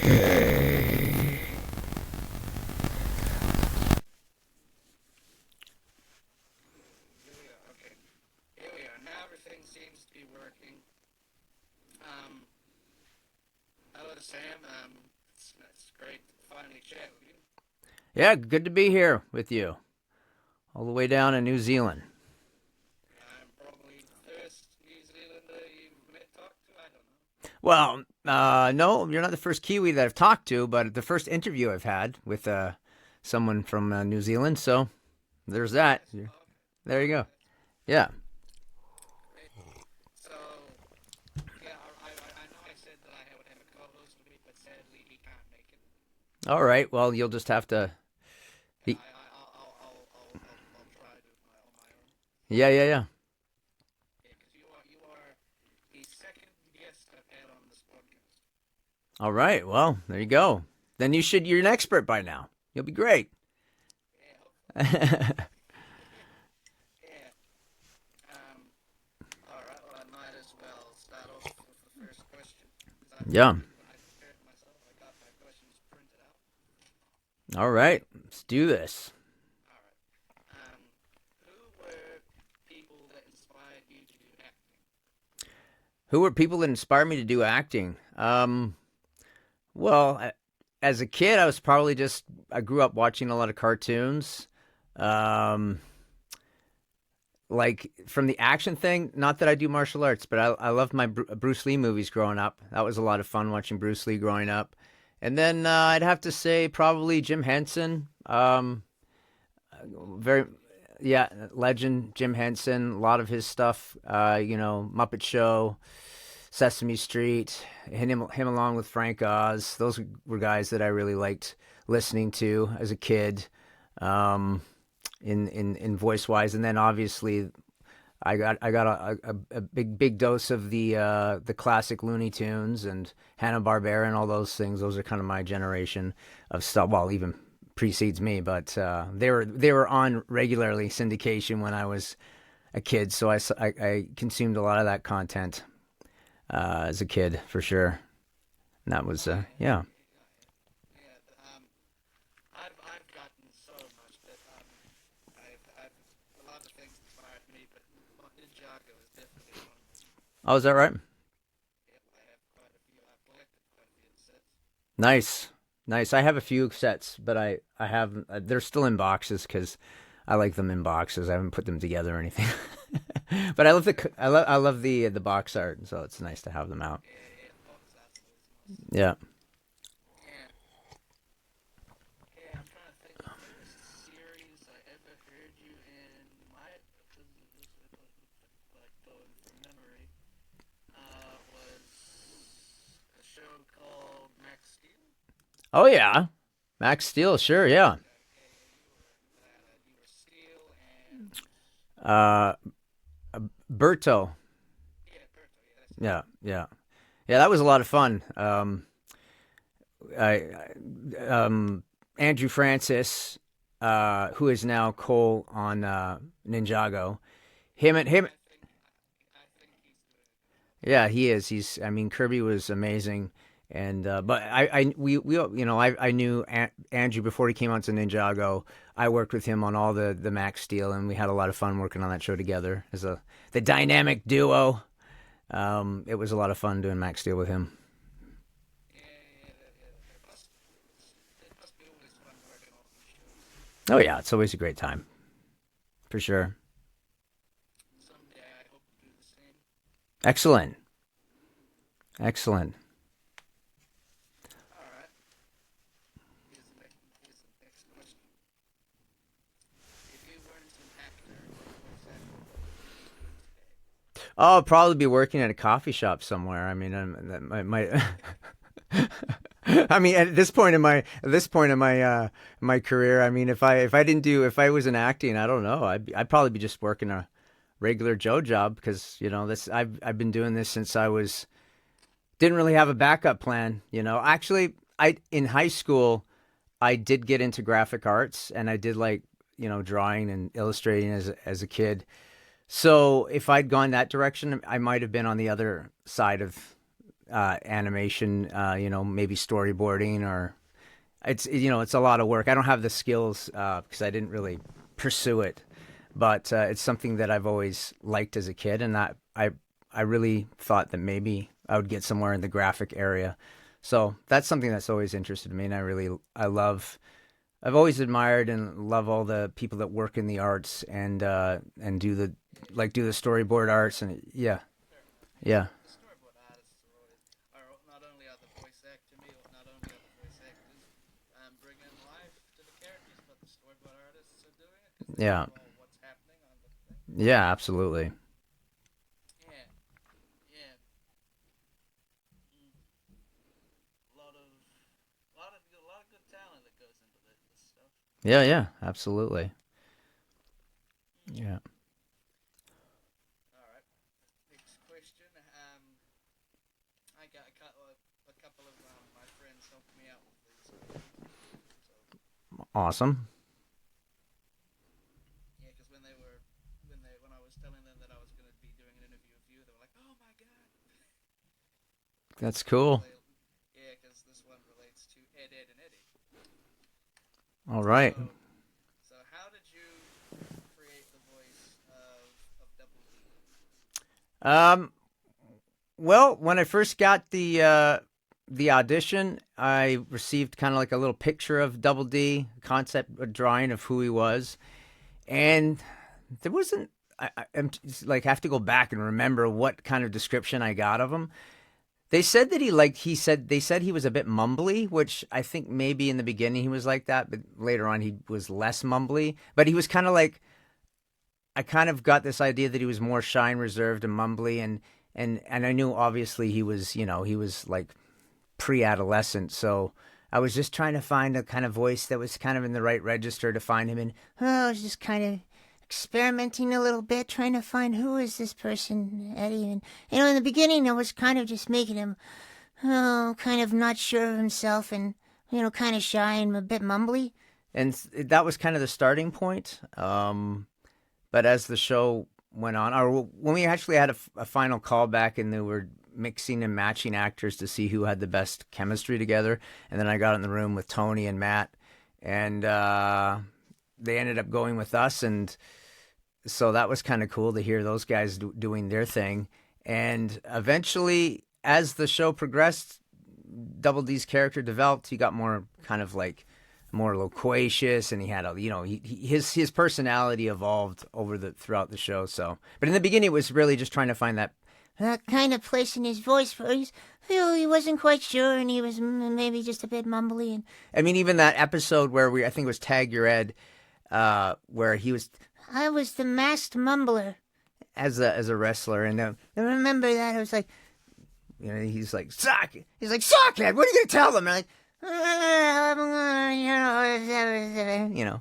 Okay. Here we are. Okay. Here we are. Now everything seems to be working. Um, Hello, Sam. It's great to finally chat with you. Yeah, good to be here with you, all the way down in New Zealand. I'm probably the first New Zealander you've met talked to. I don't know. Well, no, you're not the first Kiwi that I've talked to, but the first interview I've had with someone from New Zealand. So there's that. Yes. Okay. There you go. That's Yeah. great. So, yeah, I know I said that I would have a co-host with me, but sadly he can't make it. All right. Well, you'll just have to. Yeah, Be... I'll try to do it on my own. Yeah, yeah, yeah. Yeah, because you are the second guest I've had on this podcast. All right. Well, there you go. Then you should. You're an expert by now. You'll be great. Yeah, hopefully. Yeah. Um, all right. Well, I might as well start off with the first question because Yeah. I prepared myself. I got my questions printed out. All right. Let's do this. All right. Who were people that inspired you to do acting? Who were people that inspired me to do acting? Well, as a kid, I was probably just I grew up watching a lot of cartoons. Um, like from the action thing, not that I do martial arts, but I loved my Bruce Lee movies growing up. That was a lot of fun watching Bruce Lee growing up. And then I'd have to say probably Jim Henson. Very, yeah, legend Jim Henson. A lot of his stuff, Muppet Show, Sesame Street, him along with Frank Oz. Those were guys that I really liked listening to as a kid, um, in voice wise. And then obviously I got a big dose of the classic Looney Tunes and Hanna Barbera and all those things. Those are kind of my generation of stuff. Well, even precedes me, but they were on regularly syndication when I was a kid. So I consumed a lot of that content as a kid for sure. And that was Yeah, yeah. yeah. I've gotten so much that I've a lot of things inspired me, but Ninjago is definitely one of them. Oh, is that right? Yep, I have quite a few. I've collected quite a few sets. Nice, nice. I have a few sets, but I have they're still in boxes because I like them in boxes. I haven't put them together or anything. But I love the box art, so it's nice to have them out. Yeah, yeah. The box art's always nice. Yeah. Yeah, yeah. I'm trying to think. The first series I ever heard you in might like going from memory. Was a show called Max Steel. Oh yeah, Max Steel, sure, yeah. Okay, yeah, yeah. You were Steel and Uh, Berto, yeah, Berto. Yeah, that's it. yeah, yeah, yeah. That was a lot of fun. Andrew Francis, who is now Cole on Ninjago. Him and him, I think he's doing a good job. yeah, he is. He's. I mean, Kirby was amazing, and but we I knew Andrew before he came out to Ninjago. I worked with him on all the Max Steel, and we had a lot of fun working on that show together as the dynamic duo. It was a lot of fun doing Max Steel with him. Yeah, yeah, it must be always fun working on these shows. Oh yeah, it's always a great time for sure. Someday I hope to do the same. Excellent, excellent. All right. Here's the next question. If you weren't an actor or a voice actor, what would you be doing today? Oh, I'll probably be working at a coffee shop somewhere. I mean, that might. I mean, at this point in my my career, I mean, if I wasn't acting, I don't know. I'd probably be just working a regular Joe job because this I've been doing this since I was didn't really have a backup plan. Actually, I in high school I did get into graphic arts and I did like drawing and illustrating as a kid. So if I'd gone that direction, I might have been on the other side of animation, maybe storyboarding or it's a lot of work. I don't have the skills because I didn't really pursue it, but it's something that I've always liked as a kid, and that I really thought that maybe I would get somewhere in the graphic area. So that's something that's always interested me, and I've always admired and love all the people that work in the arts and do the storyboard arts and yeah, Fair enough. Yeah, yeah, the storyboard artists are not only are the voice actor, not only are the voice actors bringing life to the characters, but the storyboard artists are doing it because they yeah, know what's happening on the thing. yeah, absolutely. Yeah, yeah. Mm. A lot of good talent that goes into this stuff. Yeah, yeah, absolutely. Mm. Yeah. All right. Next question. I got a couple of my friends helped me out with these questions. So Awesome. yeah, because when I was telling them that I was going to be doing an interview with you, they were like, "Oh my god!" That's Because cool. they, yeah, because this one relates to Ed and Eddie. All right. So, so how did you create the voice of Double D? Um, well, when I first got the audition, I received kind of like a little picture of Double D, concept a drawing of who he was, and there wasn't. I'm just, like have to go back and remember what kind of description I got of him. They said that they said he was a bit mumbly, which I think maybe in the beginning he was like that, but later on he was less mumbly. But he was kind of like I kind of got this idea that he was more shy and reserved and mumbly, and I knew obviously he was like pre-adolescent, so I was just trying to find a kind of voice that was kind of in the right register to find him in. Oh, I was just kind of experimenting a little bit, trying to find who is this person, Eddie. And in the beginning, I was kind of just making him, kind of not sure of himself and kind of shy and a bit mumbly. And that was kind of the starting point. But as the show went on, or when we actually had a final callback and they were mixing and matching actors to see who had the best chemistry together, and then I got in the room with Tony and Matt, and they ended up going with us, and so that was kind of cool to hear those guys doing their thing. And eventually, as the show progressed, Double D's character developed. He got more kind of like more loquacious, and he had his personality evolved over the throughout the show. So, but in the beginning, it was really just trying to find that kind of place in his voice where he wasn't quite sure, and he was maybe just a bit mumbly. And I mean, even that episode where I think it was Tag Your Ed, where he was. I was the masked mumbler as a wrestler, and I remember that I was like, he's like, "Sock." He's like, "Sockhead, what are you gonna tell them?" And I'm like,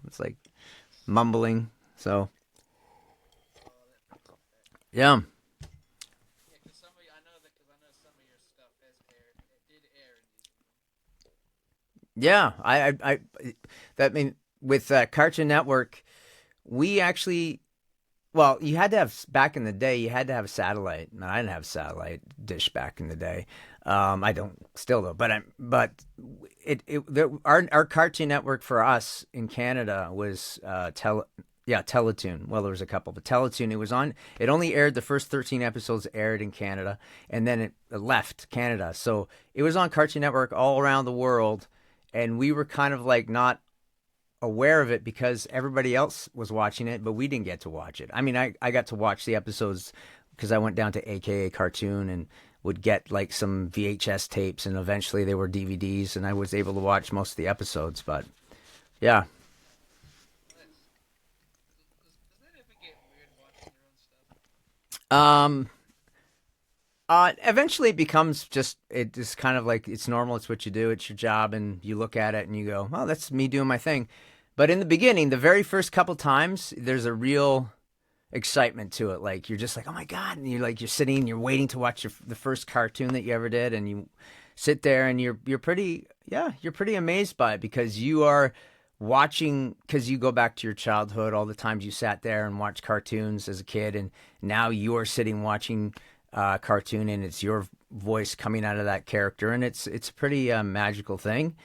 it's like mumbling. So Oh, that makes it better. yeah, Yeah, because because I know some of your stuff has aired, it did air in these. yeah. I that I mean with Cartoon Network, we actually. Well, you had to have back in the day. You had to have a satellite. And I didn't have a satellite dish back in the day. I don't still though. Our Cartoon Network for us in Canada was Teletoon. Well, there was a couple, but Teletoon. It was on. It only aired the first 13 episodes aired in Canada, and then it left Canada. So it was on Cartoon Network all around the world, and we were kind of like not aware of it because everybody else was watching it, but we didn't get to watch it. I mean, I got to watch the episodes because I went down to AKA Cartoon and would get like some VHS tapes, and eventually they were DVDs, and I was able to watch most of the episodes. But yeah, Nice. Does that ever get weird watching your own stuff? um, eventually it becomes just it is kind of like it's normal. It's what you do. It's your job, and you look at it and you go, "Oh, that's me doing my thing." But in the beginning, the very first couple times, there's a real excitement to it. Like you're just like, oh my god, and you're sitting, you're waiting to watch the first cartoon that you ever did, and you sit there and you're pretty you're pretty amazed by it because you are watching because you go back to your childhood, all the times you sat there and watched cartoons as a kid, and now you're sitting watching cartoon, and it's your voice coming out of that character, and it's a pretty magical thing.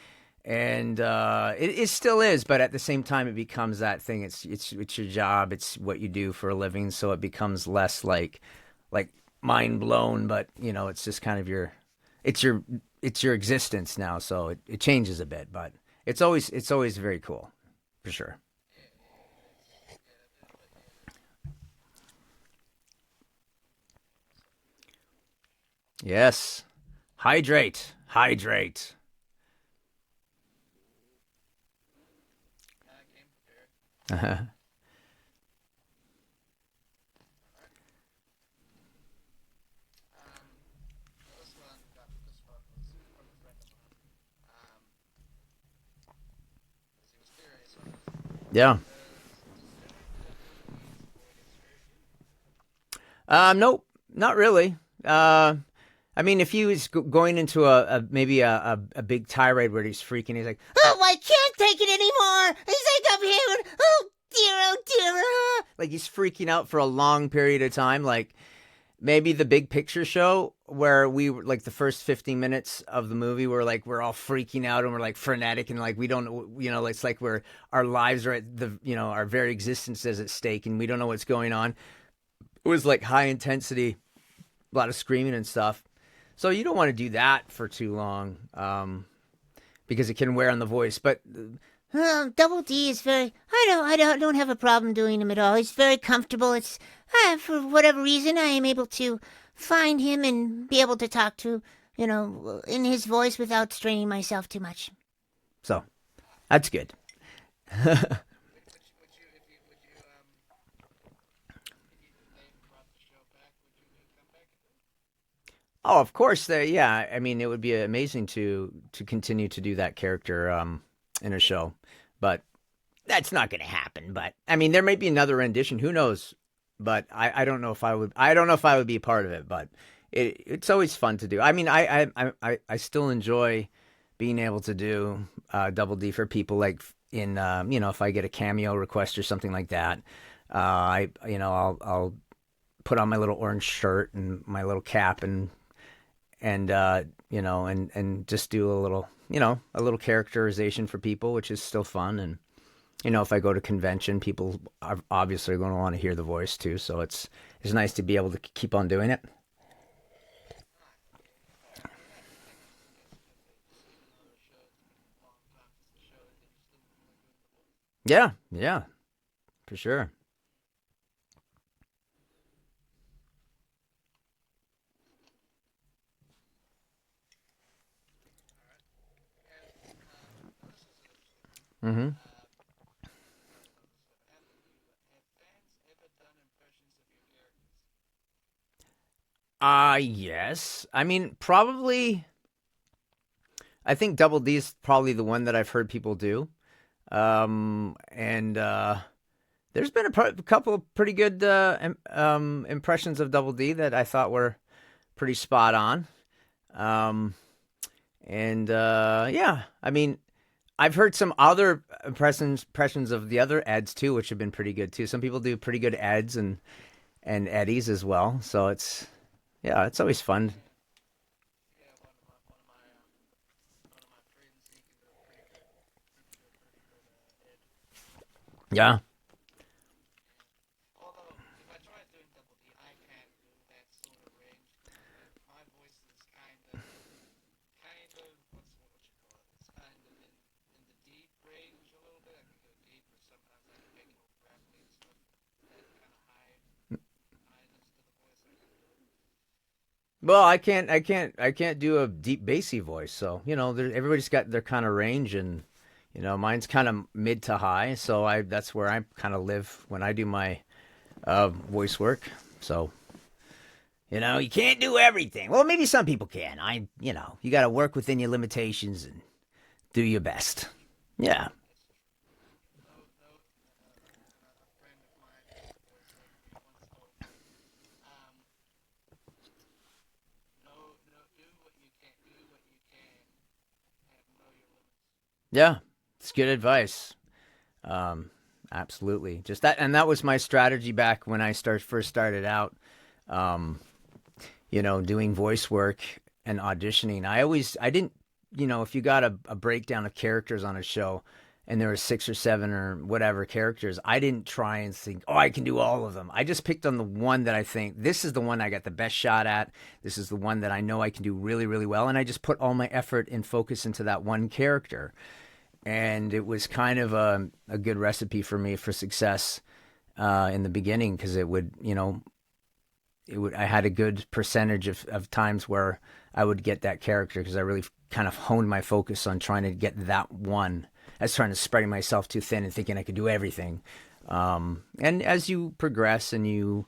And it still is, but at the same time, it becomes that thing. It's your job. It's what you do for a living, so it becomes less like mind blown. But it's just kind of it's your it's your existence now. So it changes a bit, but it's always very cool, for sure. Yes, hydrate, hydrate. I came prepared. Um, this one was from a friend of mine. Because he was curious on it. Yeah. Does WWE's voice scare you? Nope, not really. Uh, I mean, if he was going into a maybe a big tirade where he's freaking, he's like, "Oh, I can't take it anymore. He's like up here. Oh dear, like he's freaking out for a long period of time. Like maybe the big picture show where we were like the first 15 minutes of the movie where like we're all freaking out and we're like frenetic and like we don't it's like we're our lives are at the our very existence is at stake and we don't know what's going on. It was like high intensity, a lot of screaming and stuff. So you don't want to do that for too long, because it can wear on the voice. But Double D is very. I don't have a problem doing him at all. He's very comfortable. It's for whatever reason I am able to find him and be able to talk to in his voice without straining myself too much. So that's good. Would you if they brought the show back, would you come back and do it? Oh, of course. Yeah, I mean, it would be amazing to continue to do that character in a show, but that's not going to happen. But I mean, there might be another rendition. Who knows? But I don't know if I would. I don't know if I would be a part of it. But it's always fun to do. I mean, I still enjoy being able to do double D for people like in if I get a cameo request or something like that. I'll put on my little orange shirt and my little cap and just do a little characterization for people, which is still fun. And if I go to convention, people are obviously going to want to hear the voice too. So it's nice to be able to keep on doing it. You have to think because even though the show's been a long time since the show ended, you still enjoy doing the voice. Yeah, yeah, for sure. All right. Have now this is interesting. Mm-hmm. I don't know if this has ever happened to you, but have fans ever done impressions of your characters? Yes. I mean, probably. I think Double D is probably the one that I've heard people do. And there's been a couple of pretty good impressions of Double D that I thought were pretty spot on. Um, and yeah, I mean, I've heard some other impressions of the other Eds too, which have been pretty good too. Some people do pretty good Eds and Eddies as well. So yeah, it's always fun. Yeah, one of my friends, he can do a pretty good, Ed. Yeah. Yeah. Although, if I try doing double D, I can't do that sort of range. My voice is what you call it? It's kind of in the deep range a little bit. I can go deep, but sometimes I can make it all gravelly and stuff. That kind of highness to the voice, I can do it. Well, I can't do a deep bassy voice. So everybody's got their kind of range, and mine's kind of mid to high. So that's where I kind of live when I do my voice work. So you can't do everything. Well, maybe some people can. You got to work within your limitations and do your best. Yeah. It's true. A friend of mine who's a voice worker, he once told me, um, do what you can, and know your limits. Yeah. It's good advice. Um, Absolutely. Just that, and that was my strategy back when I first started out. Um, doing voice work and auditioning. I didn't, if you got a breakdown of characters on a show and there were 6 or 7 or whatever characters, I didn't try and think, oh, I can do all of them. I just picked on the one that I think this is the one I got the best shot at. This is the one that I know I can do really, really well. And I just put all my effort and focus into that one character. And it was kind of a good recipe for me for success in the beginning because I had a good percentage of times where I would get that character because I really kind of honed my focus on trying to get that one. I was trying to spreading myself too thin and thinking I could do everything. And as you progress and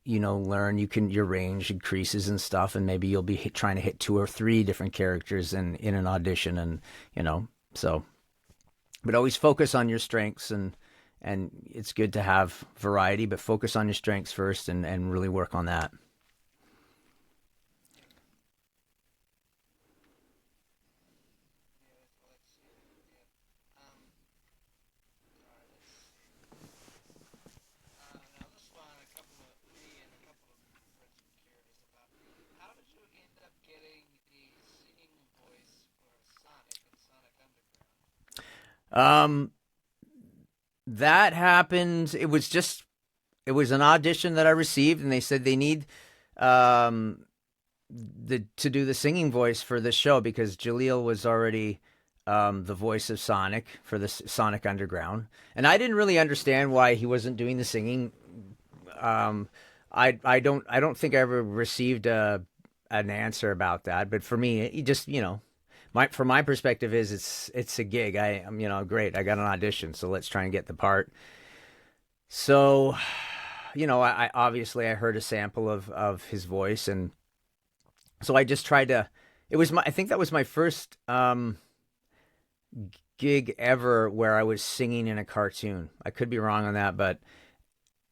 learn, your range increases and stuff, and maybe you'll be trying to hit 2 or 3 different characters in an audition, and so. But always focus on your strengths, and it's good to have variety, but focus on your strengths first and really work on that. Now this one, a couple of me and a couple of friends were curious about. How did you end up getting the singing voice for Sonic and Sonic Underground? Um, that happened. It was an audition that I received, and they said they need um, to do the singing voice for this show because Jaleel was already the voice of Sonic for the Sonic Underground, and I didn't really understand why he wasn't doing the singing. Um, I don't think I ever received an answer about that, but for me, he just my from my perspective is it's a gig. I'm great. I got an audition, so let's try and get the part. So I obviously I heard a sample of his voice, and so I just tried to. I think that was my first gig ever where I was singing in a cartoon. I could be wrong on that, but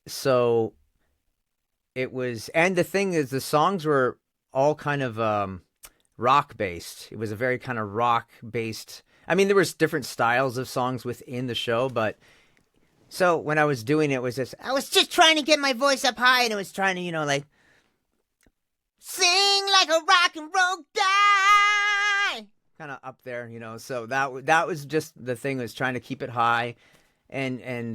so it was. And the thing is, the songs were all kind of rock based. It was a very kind of rock based. I mean, there was different styles of songs within the show, but so when I was doing it, was just I was just trying to get my voice up high, and it was trying to like sing like a rock and roll guy, kind of up there, So that was just the thing, was trying to keep it high, and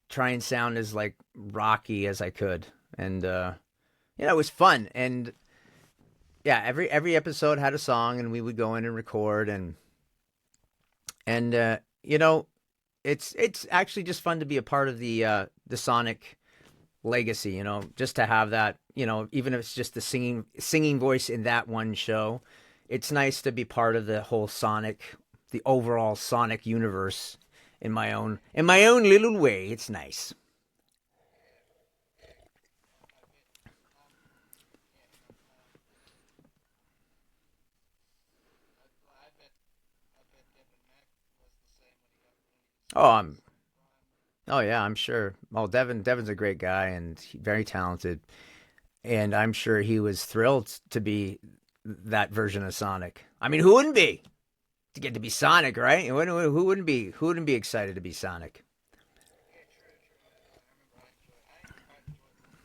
try and sound as like rocky as I could, and it was fun, and yeah, every episode had a song, and we would go in and record, and it's actually just fun to be a part of the Sonic legacy, just to have that, even if it's just the singing voice in that one show. It's nice to be part of the overall Sonic universe in my own little way. It's nice. I bet Devin Mack was the same when Oh, he I'm was Prime. oh yeah, I'm sure. Well, Devin's a great guy and very talented, and I'm sure he was thrilled to be that version of Sonic. I mean, who wouldn't be to get to be Sonic, right? Who wouldn't be excited to be Sonic? Yeah, true, true. I remember I enjoyed watching him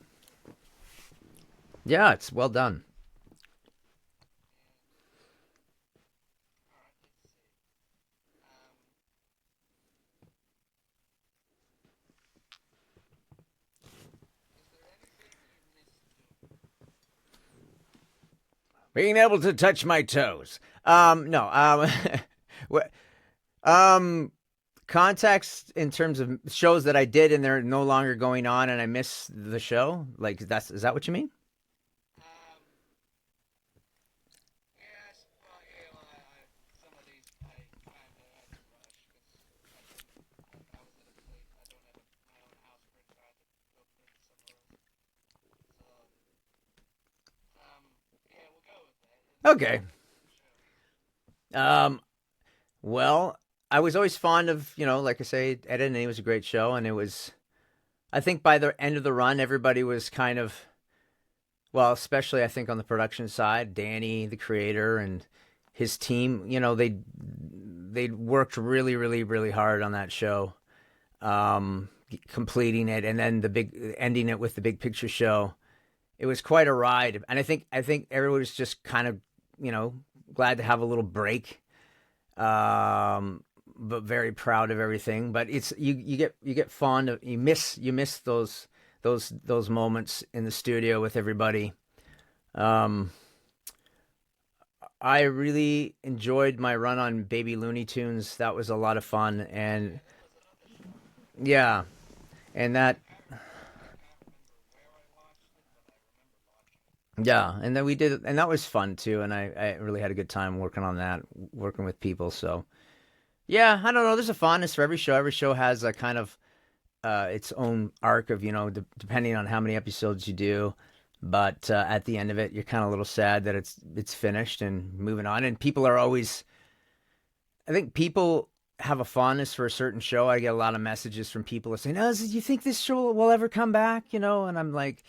play. Yeah, it's well done. And all right, let's see. Um, is there anything you miss doing? Being able to touch my toes. No. um, Context in terms of shows that I did and they're no longer going on, and I miss the show. Like is that what you mean? Um, yes, well, yeah, well, some of these I kind of had to rush because I didn't, I was at a place, I don't have my own house print, so I had to go print somewhere else. So, yeah, we'll go with that. Is there Okay. anything you miss from the show? Um, well, I was always fond of, like I say, Ed and Eddie was a great show, and it was. I think by the end of the run, everybody was kind of, well, especially I think on the production side, Danny, the creator, and his team. They worked really, really, really hard on that show, completing it, and then the big ending it with the big picture show. it was quite a ride, and I think everyone was just kind of glad to have a little break, but very proud of everything. But it's you get fond of you miss those moments in the studio with everybody. Um, I really enjoyed my run on Baby Looney Tunes. That was a lot of fun, and yeah, and that yeah, and then we did, and that was fun too. And I really had a good time working on that, working with people. So yeah, I don't know. There's a fondness for every show. Every show has a kind of its own arc of depending on how many episodes you do. But at the end of it, you're kind of a little sad that it's finished and moving on. And people are always, I think people have a fondness for a certain show. I get a lot of messages from people saying, "Oh, do you think this show will ever come back?" And I'm like,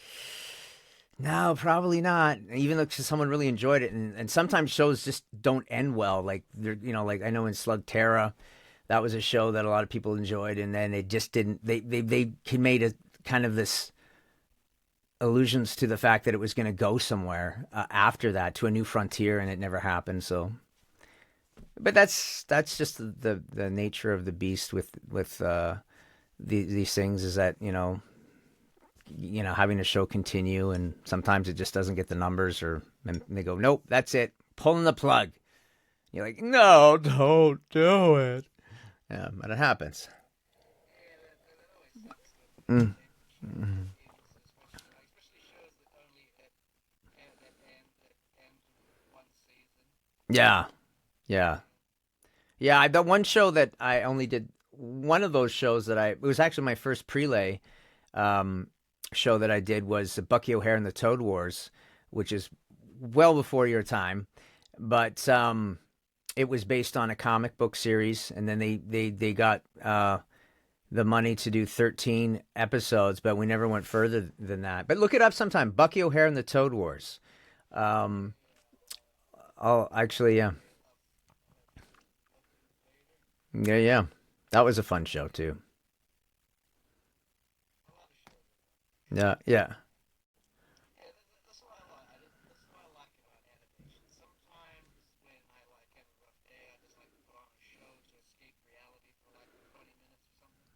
"No, probably not." Even though someone really enjoyed it, and sometimes shows just don't end well. Like like I know in Slug Terra, that was a show that a lot of people enjoyed, and then it just didn't. They made a kind of this allusions to the fact that it was going to go somewhere after that to a new frontier, and it never happened. So, but that's just the nature of the beast with these things is that having a show continue, and sometimes it just doesn't get the numbers, and they go, nope, that's it, pulling the plug. You're like, no, don't do it. Yeah, but it happens. Yeah, that always sucks when Mm. they push out seasons, especially shows that only end with one season. Yeah, yeah, Uh, yeah. The one show that I only did one of those shows that it was actually my first prelay um, show that I did was Bucky O'Hare and the Toad Wars, which is well before your time, but it was based on a comic book series, and then they got the money to do 13 episodes, but we never went further than that. But look it up sometime. Bucky O'Hare and the Toad Wars. Um, oh, actually, yeah, yeah, yeah. That was a fun show too. a lot of shows are fun. Yeah, yeah. Yeah, that's what I like. That's what I like about animation. Sometimes when I like have a rough day, I just like to put on a show to escape reality for like 20 minutes or something.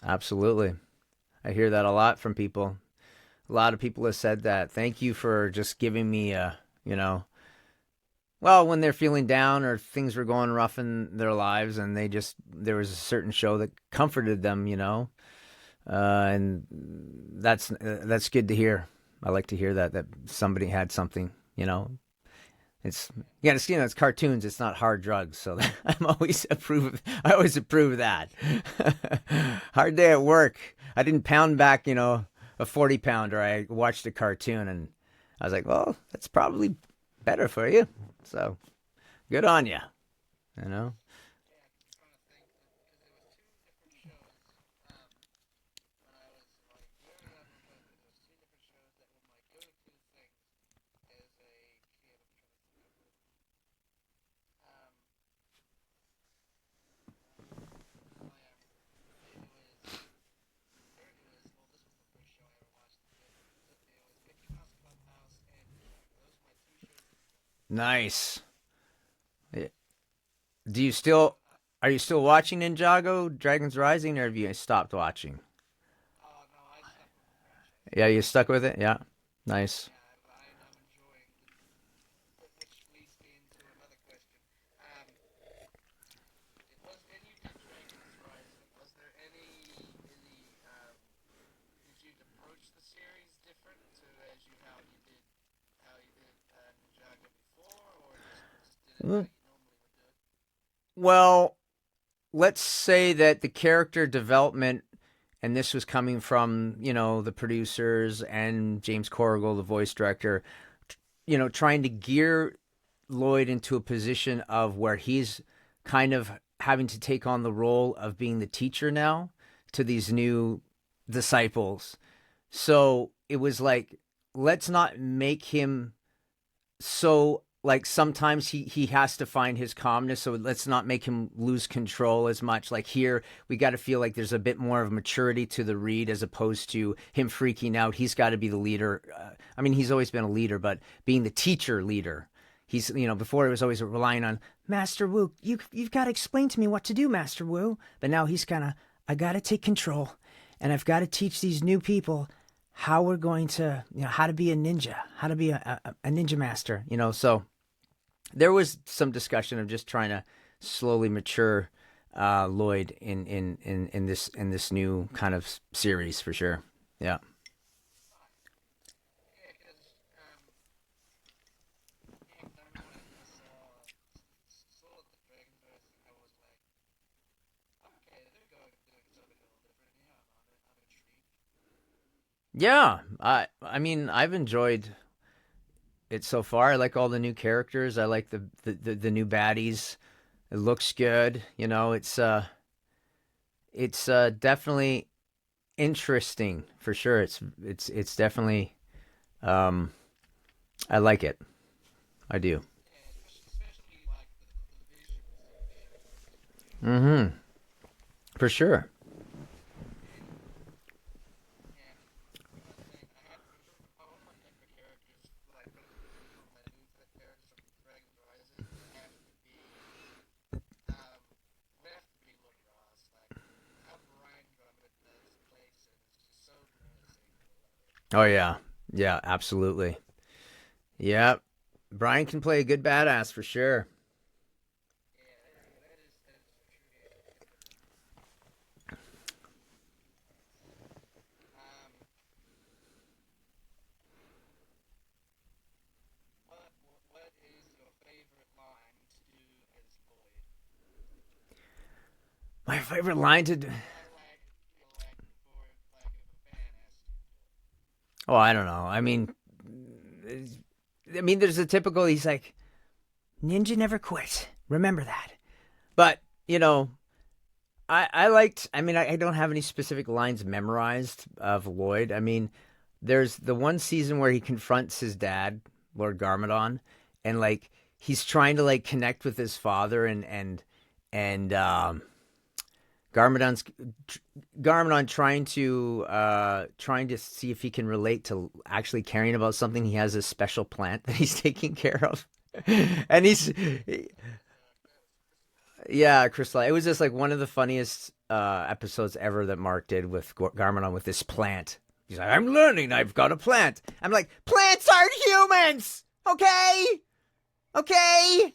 Absolutely. I hear that a lot from people. A lot of people have said that. Thank you for just giving me well, when they're feeling down or things were going rough in their lives, and there was a certain show that comforted them, and that's good to hear. I like to hear that somebody had something, It's you got to see, it's cartoons. It's not hard drugs, so I'm always approve. I always approve of that. Hard day at work. I didn't pound back, a 40 pounder. I watched a cartoon, and I was like, well, that's probably better for you. So good on you. You know. Yeah, I'm just trying to think because there was two different shows when I was like very young and younger. There was two different shows that were my go-to things as a kid. I'm trying to think of them. Um, oh yeah, it was well, this was the first show I ever watched as a kid. It was Mickey Mouse Clubhouse and Ninjago. Those were my two shows as a kid. Nice. Do you still are you still watching Ninjago Dragons Rising, or have you stopped watching? Oh no, I stuck with the franchise. Yeah, you stuck with it. Yeah, nice. Yeah, I'm enjoying which leads me into another question. Um, and you did Dragons Rising. Was there did you approach the series different to as you how you did Ninjago before, or just did it how you normally would do it? Well, let's say that the character development, and this was coming from the producers and James Corrigal, the voice director, trying to gear Lloyd into a position of where he's kind of having to take on the role of being the teacher now to these new disciples. So it was like, let's not make him so like sometimes he has to find his calmness, so let's not make him lose control as much. Like here we got to feel like there's a bit more of maturity to the read as opposed to him freaking out. He's got to be the leader. I mean, he's always been a leader, but being the teacher leader. He's, before he was always relying on Master Wu. You've got to explain to me what to do, Master Wu. But now he's kind of, I got to take control, and I've got to teach these new people how we're going to, how to be a ninja, how to be a ninja master, So there was some discussion of just trying to slowly mature Lloyd in this new kind of series for sure. Yeah. Yeah, because saw the Dragon Birth, and I was like, okay, they're going doing something a little different here. I'm intrigued. Yeah. I mean, I've enjoyed it so far. I like all the new characters. I like the new baddies. It looks good. It's definitely interesting for sure. It's definitely um I like it. I do. Yeah, especially like the visuals look very, very good. Mm-hmm. For sure. And one thing I had all my favorite characters, like from my new characters from Dragon Rises, um, would have to be Lord Ross. Like how Brian Drummond does Clayson is just so menacing. I love it. Oh yeah. Yeah, absolutely. Yeah. Brian can play a good badass for sure. Yeah, that is for sure. Um, what is your favorite line to do as Lloyd? My favorite line to Like for like if a fan asks you to do it. Oh, I don't know. I mean there's a typical he's like ninja never quit. Remember that. But, I liked. I mean, I don't have any specific lines memorized of Lloyd. I mean, there's the one season where he confronts his dad, Lord Garmadon, and like he's trying to like connect with his father, and Garmadon's Garmadon trying to see if he can relate to actually caring about something. He has a special plant that he's taking care of, and he's yeah, Crystal. It was just like one of the funniest episodes ever that Mark did with Garmadon with this plant. He's like, I'm learning. I've got a plant. I'm like, plants aren't humans. Okay, okay.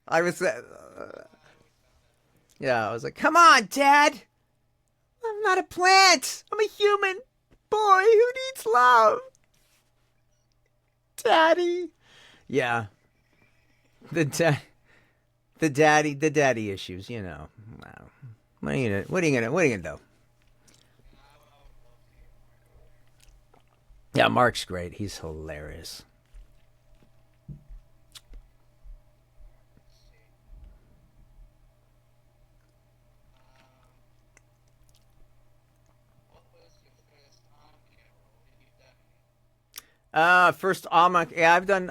I was, I always found that funny. yeah. I was like, come on, Dad. I'm not a plant. I'm a human boy who needs love, Daddy. Yeah, the da- the daddy issues. Wow. What are you gonna do? I would love to hear Mark go there. Yeah, Mark's great. He's hilarious. Let's see. Um, what was your first on-camera role? If you've done any? First on yeah, I've done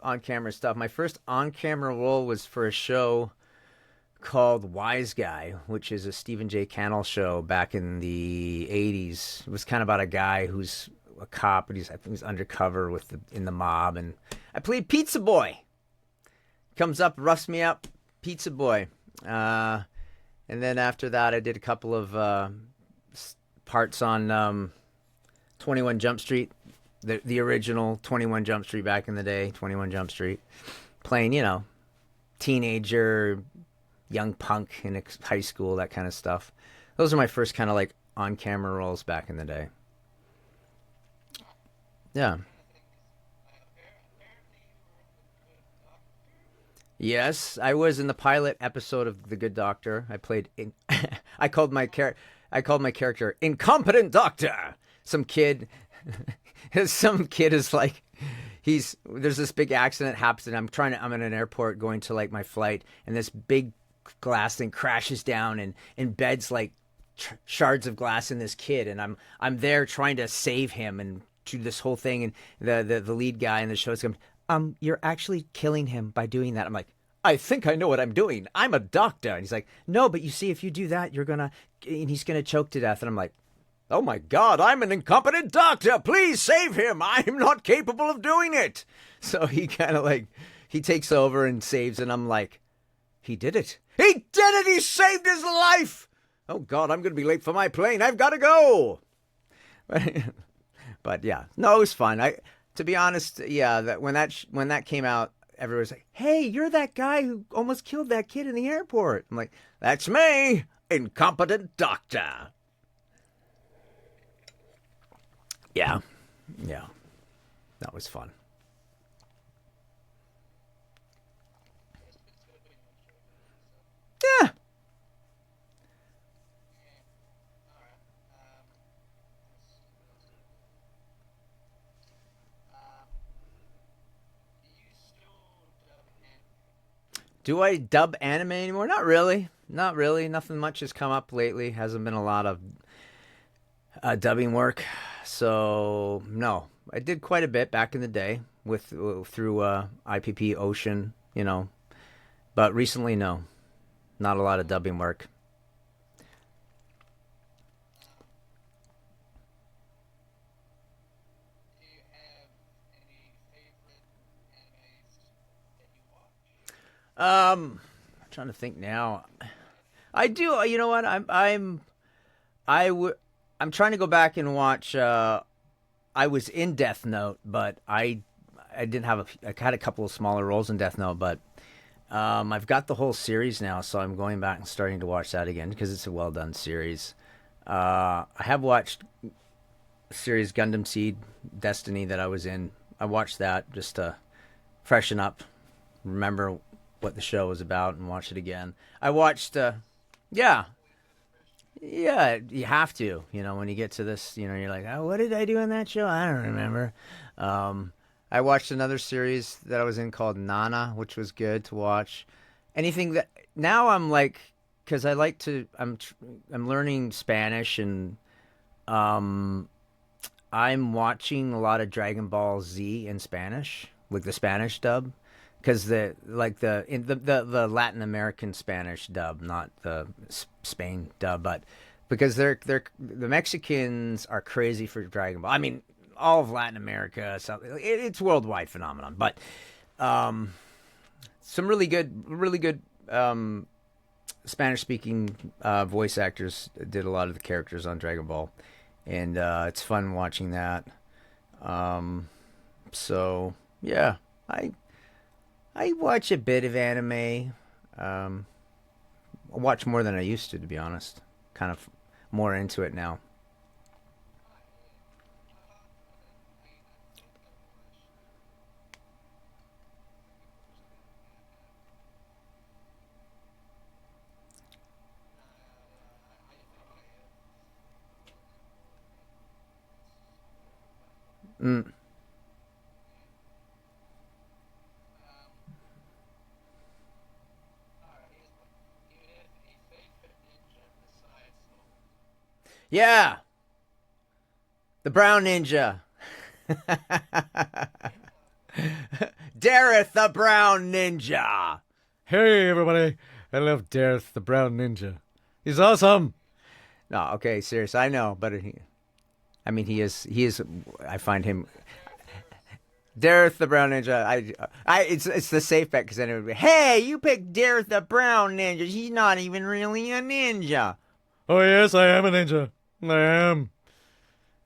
on camera stuff. My first on camera role was for a show called Wise Guy, which is a Stephen J. Cannell show back in the '80s. It was kind of about a guy who's a cop, but I think he's undercover in the mob, and I played Pizza Boy. Comes up, roughs me up, Pizza Boy. Uh, and then after that, I did a couple of parts on 21 Jump Street, the original 21 Jump Street back in the day, 21 Jump Street, playing teenager, young punk in high school, that kind of stuff. Those are my first kind of like on camera roles back in the day. Yeah. Trying to think. Apparently you were in the Good Doctor. Yes, I was in the pilot episode of The Good Doctor. I played in. I called my char- I called my character incompetent doctor. Some kid, some kid is like, there's this big accident happens, and I'm in an airport going to like my flight, and this big glass thing crashes down and embeds like shards of glass in this kid, and I'm there trying to save him and do this whole thing, and the lead guy in the show is going, You're actually killing him by doing that. I'm like, I think I know what I'm doing. I'm a doctor. And he's like, no, but you see, if you do that, and he's gonna choke to death. And I'm like, oh my God, I'm an incompetent doctor. Please save him. I'm not capable of doing it. So he kind of like, he takes over and saves. And I'm like, he did it. He did it. He saved his life. Oh God, I'm going to be late for my plane. I've got to go. But yeah, no, it was fun. To be honest, yeah, when that came out, everyone was like, "Hey, you're that guy who almost killed that kid in the airport." I'm like, "That's me, incompetent doctor." Yeah, yeah, that was fun. Yeah. Alright. Let's see what else. Do you still dub anime? Do I dub anime anymore? Not really. Not really. Nothing much has come up lately. Hasn't been a lot of dubbing work. So no, I did quite a bit back in the day with through IPP Ocean, but recently no, not a lot of dubbing work. Um, do you have any favorite animes that you watch? I'm trying to think now. I do. You know what? I would. I'm trying to go back and watch. I was in Death Note, but I didn't have I had a couple of smaller roles in Death Note, but I've got the whole series now, so I'm going back and starting to watch that again because it's a well done series. I have watched a series Gundam Seed Destiny that I was in. I watched that just to freshen up, remember what the show was about, and watch it again. I watched, yeah, Always good to fresh. yeah, you have to. When you get to this, you're like, oh, what did I do in that show? I don't remember. Um, I watched another series that I was in called Nana, which was good to watch. Anything that now I'm like, because I like to, I'm learning Spanish and um, I'm watching a lot of Dragon Ball Z in Spanish, like the Spanish dub, because the Latin American Spanish dub, not the Spain dub, but because the Mexicans are crazy for Dragon Ball. I mean, all of Latin America, so it's a worldwide phenomenon. But um, some really good Spanish speaking voice actors did a lot of the characters on Dragon Ball, and it's fun watching that. Um, so yeah, I I watch a bit of anime. Um, I watch more than I used to be honest. Kind of more into it now. Ah, yeah. I think I watched I think I have a couple of animes that Mm. yeah. All right, here's one. Do you have a favorite ninja besides Soul? Yeah, the Brown Ninja. Dareth the Brown Ninja. Hey, everybody. I love Dareth the Brown Ninja. He's awesome. No, okay, serious. I know, but I mean, he is. I find him Darth Darth. Dareth the Brown Ninja. It's the safe bet because then it would be, hey, you picked Dareth the Brown Ninja. He's not even really a ninja. Oh, yes, I am a ninja. I am.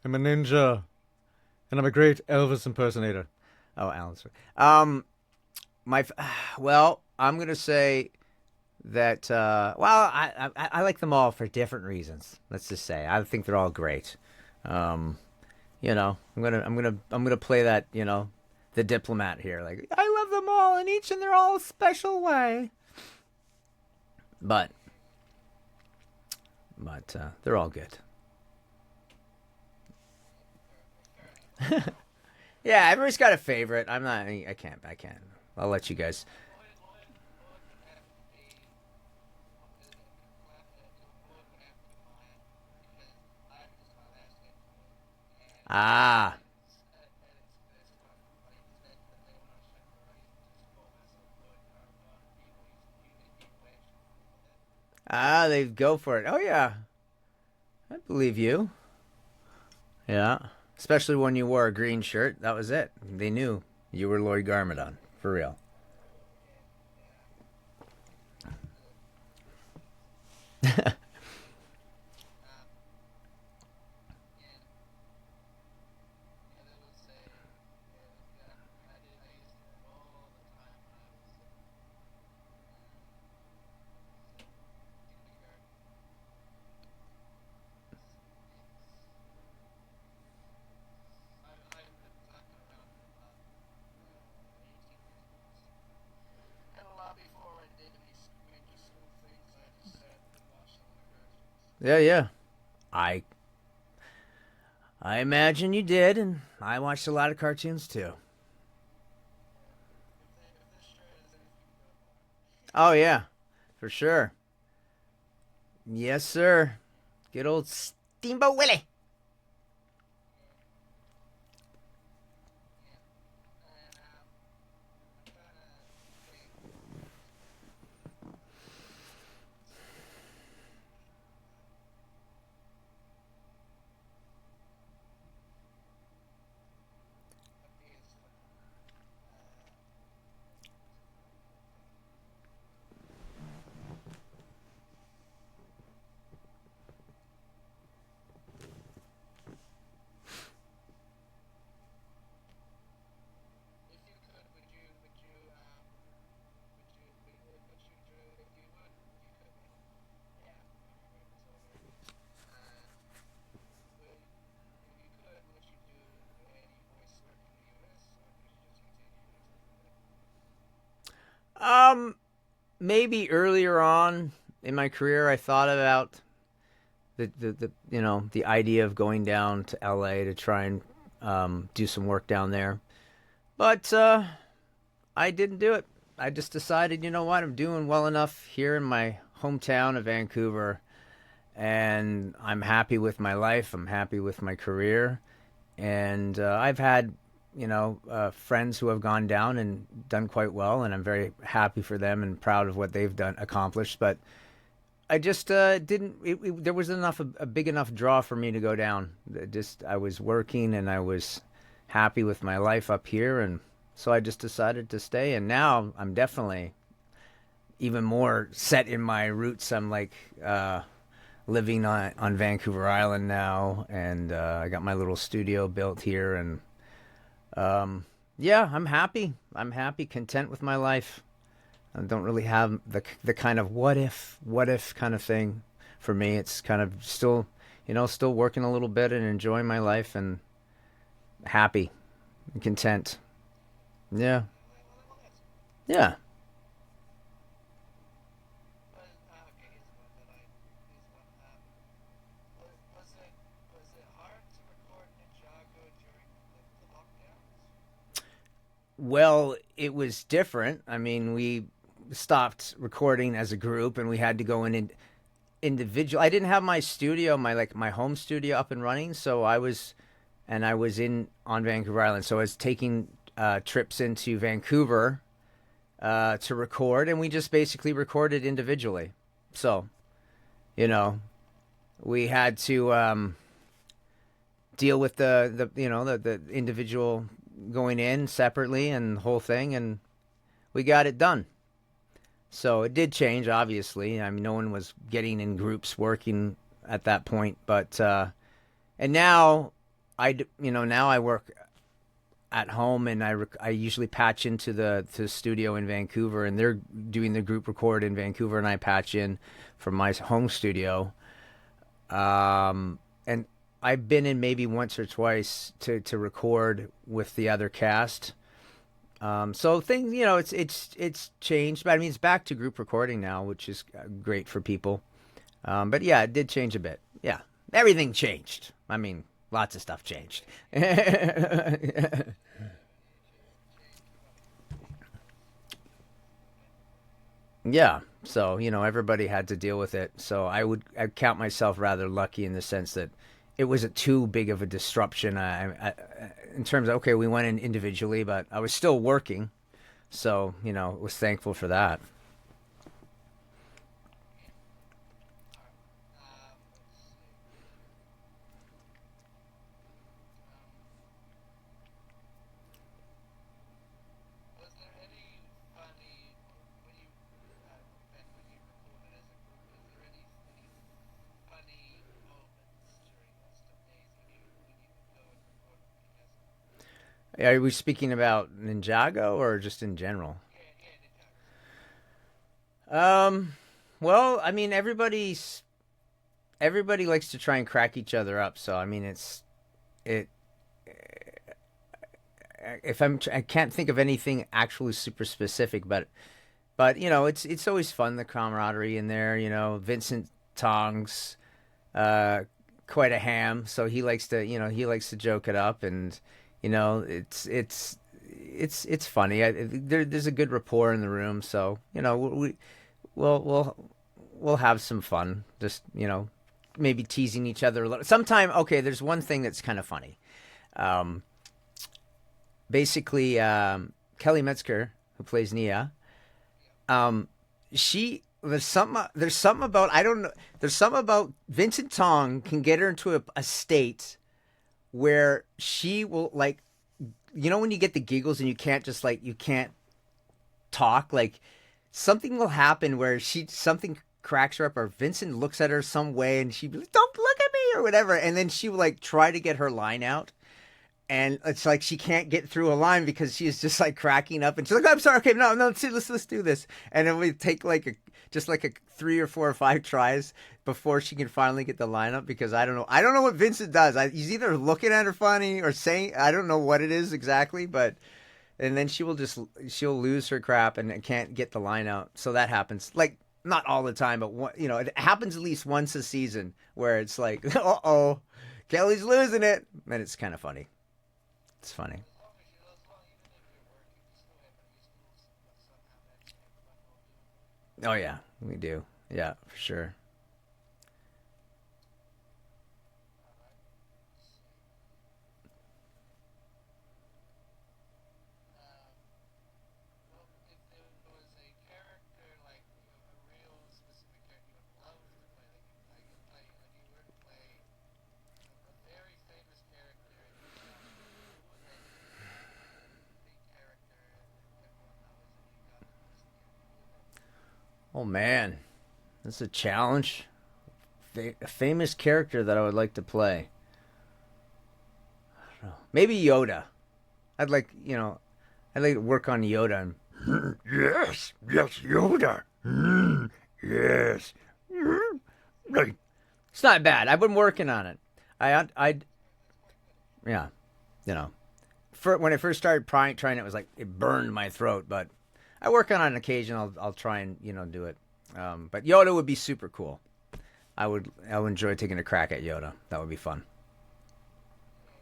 I'm a ninja. And I'm a great Elvis impersonator. Oh, Alan. Um, my well, I'm gonna say that. Well, I like them all for different reasons. Let's just say I think they're all great. Um, I'm gonna play that. The diplomat here. Like I love them all, and each in their all special way. But they're all good. Fair enough. I don't know. Yeah, everybody's got a favorite. I'm not. I can't. I can't. I'll let you guys. Lloyd would have to be. Lloyd would have to be mine because this is my last name Lloyd, and Ah, it's tough. Like you said, they want to Ah, they go for it. Oh yeah, I believe you. Yeah, especially when you wore a green shirt. That was it. They knew you were Lloyd Garmadon for real. Um, and there was a I used it all the time when I was kindergarten. I've been talking around for about 18 years almost. And a lot before I did any major school things, I just sat and watched all the cartoons. Yeah, yeah. I I imagine you did, and I watched a lot of cartoons too. Yeah. If this shirt is anything to go by. Oh yeah, for sure. Yes, sir. Good old Steamboat Willie. Yeah. And I'm trying to think. Let's see. A PS5. If you could, would you drew if you would if you could? Yeah, my brain is over. Uh, would if you could, would you do any voice work in the U.S. or would you just continue to extend it? Maybe earlier on in my career, I thought about the idea of going down to LA to try and do some work down there. But I didn't do it. I just decided, you know what, I'm doing well enough here in my hometown of Vancouver, and I'm happy with my life. I'm happy with my career, and I've had, friends who have gone down and done quite well, and I'm very happy for them and proud of what they've done accomplished. But I just didn't. There was enough a big enough draw for me to go down. Just I was working and I was happy with my life up here, and so I just decided to stay. And now I'm definitely even more set in my roots. I'm like living on Vancouver Island now, and I got my little studio built here, and yeah, I'm happy. I'm happy, content with my life. I don't really have the kind of what if kind of thing for me. It's kind of still, still working a little bit and enjoying my life and happy and content. Yeah, That's good. yeah. Okay, here's one. Was it hard to record Ninjago during the lockdowns? Well, it was different. I mean, we stopped recording as a group, and we had to go in individual. I didn't have my studio, my home studio up and running, so I was in on Vancouver Island, so I was taking trips into Vancouver to record, and we just basically recorded individually. So you know, we had to deal with the individual going in separately and the whole thing, and we got it done. So it did change, obviously. I mean, no one was getting in groups working at that point, but and now now I work at home, and I usually patch into the studio in Vancouver, and they're doing the group record in Vancouver, and I patch in from my home studio. And I've been in maybe once or twice to record with the other cast. So things, it's changed, but I mean, it's back to group recording now, which is great for people. But yeah, it did change a bit. Yeah, everything changed. I mean, lots of stuff changed. Yeah, so everybody had to deal with it. So I count myself rather lucky in the sense that it wasn't too big of a disruption. In terms of, okay, we went in individually, but I was still working, so was thankful for that. Are we speaking about Ninjago or just in general? Yeah, yeah, Ninjago. Um, well, I mean, everybody likes to try and crack each other up. So I mean, it. If I can't think of anything actually super specific, but you know, it's always fun the camaraderie in there. You know, Vincent Tong's uh, quite a ham, so he likes to joke it up, and you know, it's funny. There's a good rapport in the room, so you know, we'll we'll we'll have some fun. Just you know, maybe teasing each other a little. Sometime, okay. There's one thing that's kind of funny. Um, Basically, Kelly Metzger, who plays Nia, um, she there's something about I don't know there's something about Vincent Tong can get her into a state where she will like you know when you get the giggles and you can't talk like something will happen where she something cracks her up or Vincent looks at her some way and she be like, don't look at me or whatever, and then she will like try to get her line out, and it's like she can't get through a line because she's just like cracking up and she's like, I'm sorry, okay, no, let's do this, and then we take like a just like a 3 or 4 or 5 tries before she can finally get the line up because I don't know what Vincent does. He's either looking at her funny or saying I don't know what it is exactly, but and then she'll lose her crap and can't get the line out. So that happens like not all the time, but you know it happens at least once a season where it's like, uh oh, Kelly's losing it, and it's kind of funny. It's funny. As long as you, as long, even if you're working, you still have you still somehow manage to have fun while doing it. Oh yeah, we do. Yeah, for sure. All right. Let's see. Um, well, if there was a character like a real specific character you would love to play, like you were to play a very famous character in your genre, who would that be? A big character that everyone knows and you got to voice the character. Who would that be? Oh man, this is a challenge. A famous character that I would like to play. Maybe Yoda. I'd like to work on Yoda. And, yes, yes, Yoda. Yes. It's not bad. I've been working on it. I, yeah, you know, when I first started trying it was like it burned my throat, but I work on it on occasion. I'll try and do it. But Yoda would be super cool. I would enjoy taking a crack at Yoda. That would be fun. That's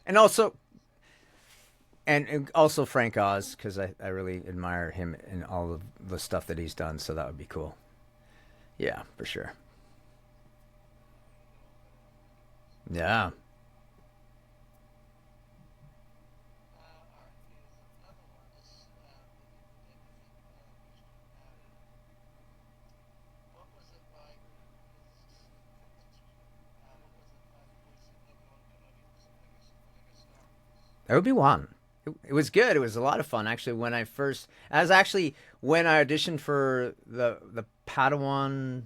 And also and also Frank Oz because I really admire him and all of the stuff that he's done. So that would be cool. Yeah, for sure. Yeah. all right. Here's another one. This really made me think about a question about it. What was it like? Excuse me. What was it like voicing Obi-Wan Kenobi for Lego Star Wars? Obi Wan. It was good. It was a lot of fun actually. As actually when I auditioned for the Padawan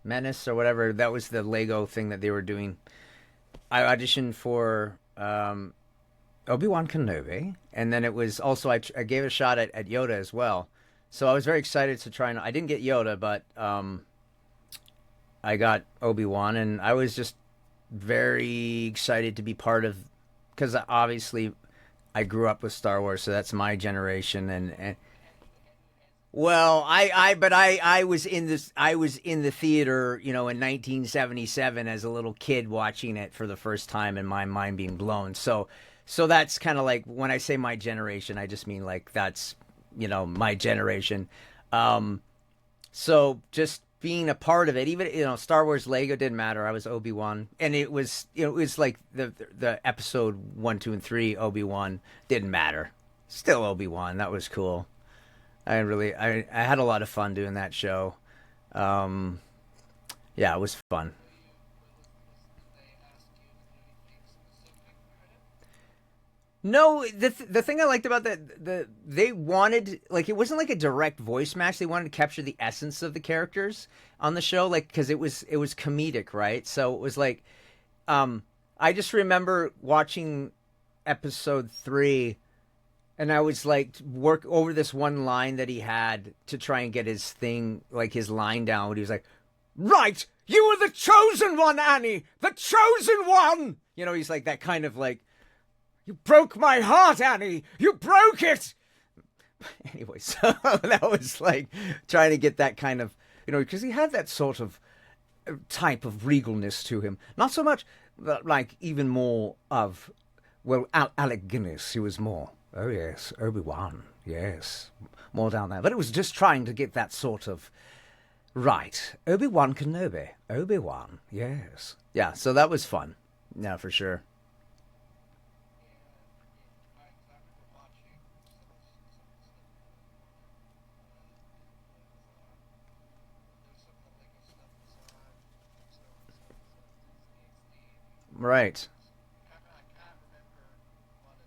Menace or whatever, that was the Lego thing that they were doing. I auditioned for Obi Wan Kenobi, and then it was also I gave it a shot at Yoda as well. So I was very excited to try and I didn't get Yoda, but I got Obi Wan, and I was just very excited to be part of because obviously I grew up with Star Wars, so that's my generation, and well, I was in this, I was in the theater, you know, in 1977 as a little kid watching it for the first time, and my mind being blown. So that's kind of like when I say my generation, I just mean like that's, my generation. Um, so just being a part of it, even Star Wars Lego didn't matter. I was Obi Wan, and it was it was like the episode 1, 2, and 3 Obi Wan didn't matter. Still Obi Wan. That was cool. I had a lot of fun doing that show. Um, yeah, it was fun. Were you did they ask you to do anything specific for him? No, the thing I liked about they wanted like it wasn't like a direct voice match. They wanted to capture the essence of the characters on the show, like because it was comedic, right? So it was like, I just remember watching episode 3, and I was like work over this one line that he had to try and get his thing, like his line down. He was like, "Right, you were the chosen one, Annie, the chosen one." You know, he's like that kind of like, "You broke my heart, Annie. You broke it." Anyway, so that was like trying to get that kind of, because he had that sort of type of regalness to him. Not so much, like even more of, well, Alec Guinness, he was more, oh yes, Obi-Wan, yes, more down there. But it was just trying to get that sort of, right, Obi-Wan Kenobi, Obi-Wan, yes. Yeah, so that was fun. Yeah, for sure. Right. I can't remember what it what the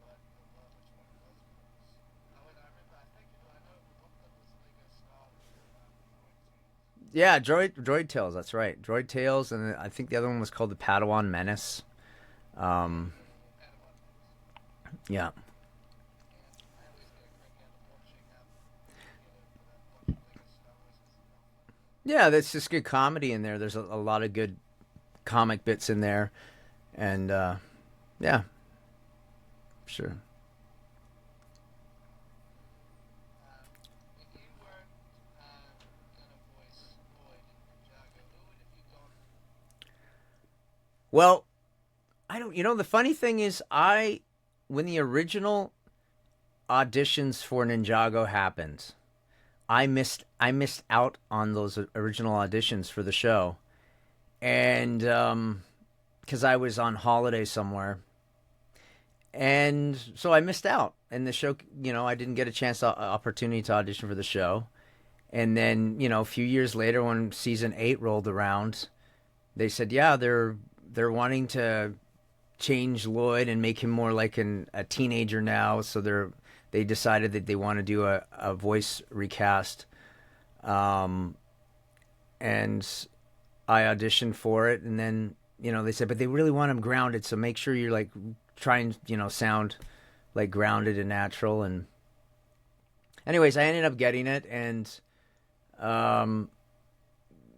what which one it was, but it was. I remember. I think I know the one that was Lego Star Wars droid teams. Yeah, Droid Tales, that's right. Droid Tales, and I think the other one was called the Padawan Menace. Um, Yeah, Padawan Menace. yeah. Yeah, I always get a kick out of watching watching Lego Star Wars. It's a lot of fun. Yeah, that's just good comedy in there. There's a lot of good comic bits in there. And yeah, sure. Um, if you weren't gonna voice Lloyd in Ninjago, who would have you gone for? Well, I don't, the funny thing is, when the original auditions for Ninjago happened, I missed out on those original auditions for the show. And because I was on holiday somewhere, and so I missed out. And the show, I didn't get a chance, opportunity to audition for the show. And then, a few years later, when season 8 rolled around, they said, yeah, they're wanting to change Lloyd and make him more like a teenager now. So they decided that they want to do a voice recast. Um, and I auditioned for it, and then they said, but they really want him grounded, so make sure you're like try and sound like grounded and natural. And anyways, I ended up getting it, and um,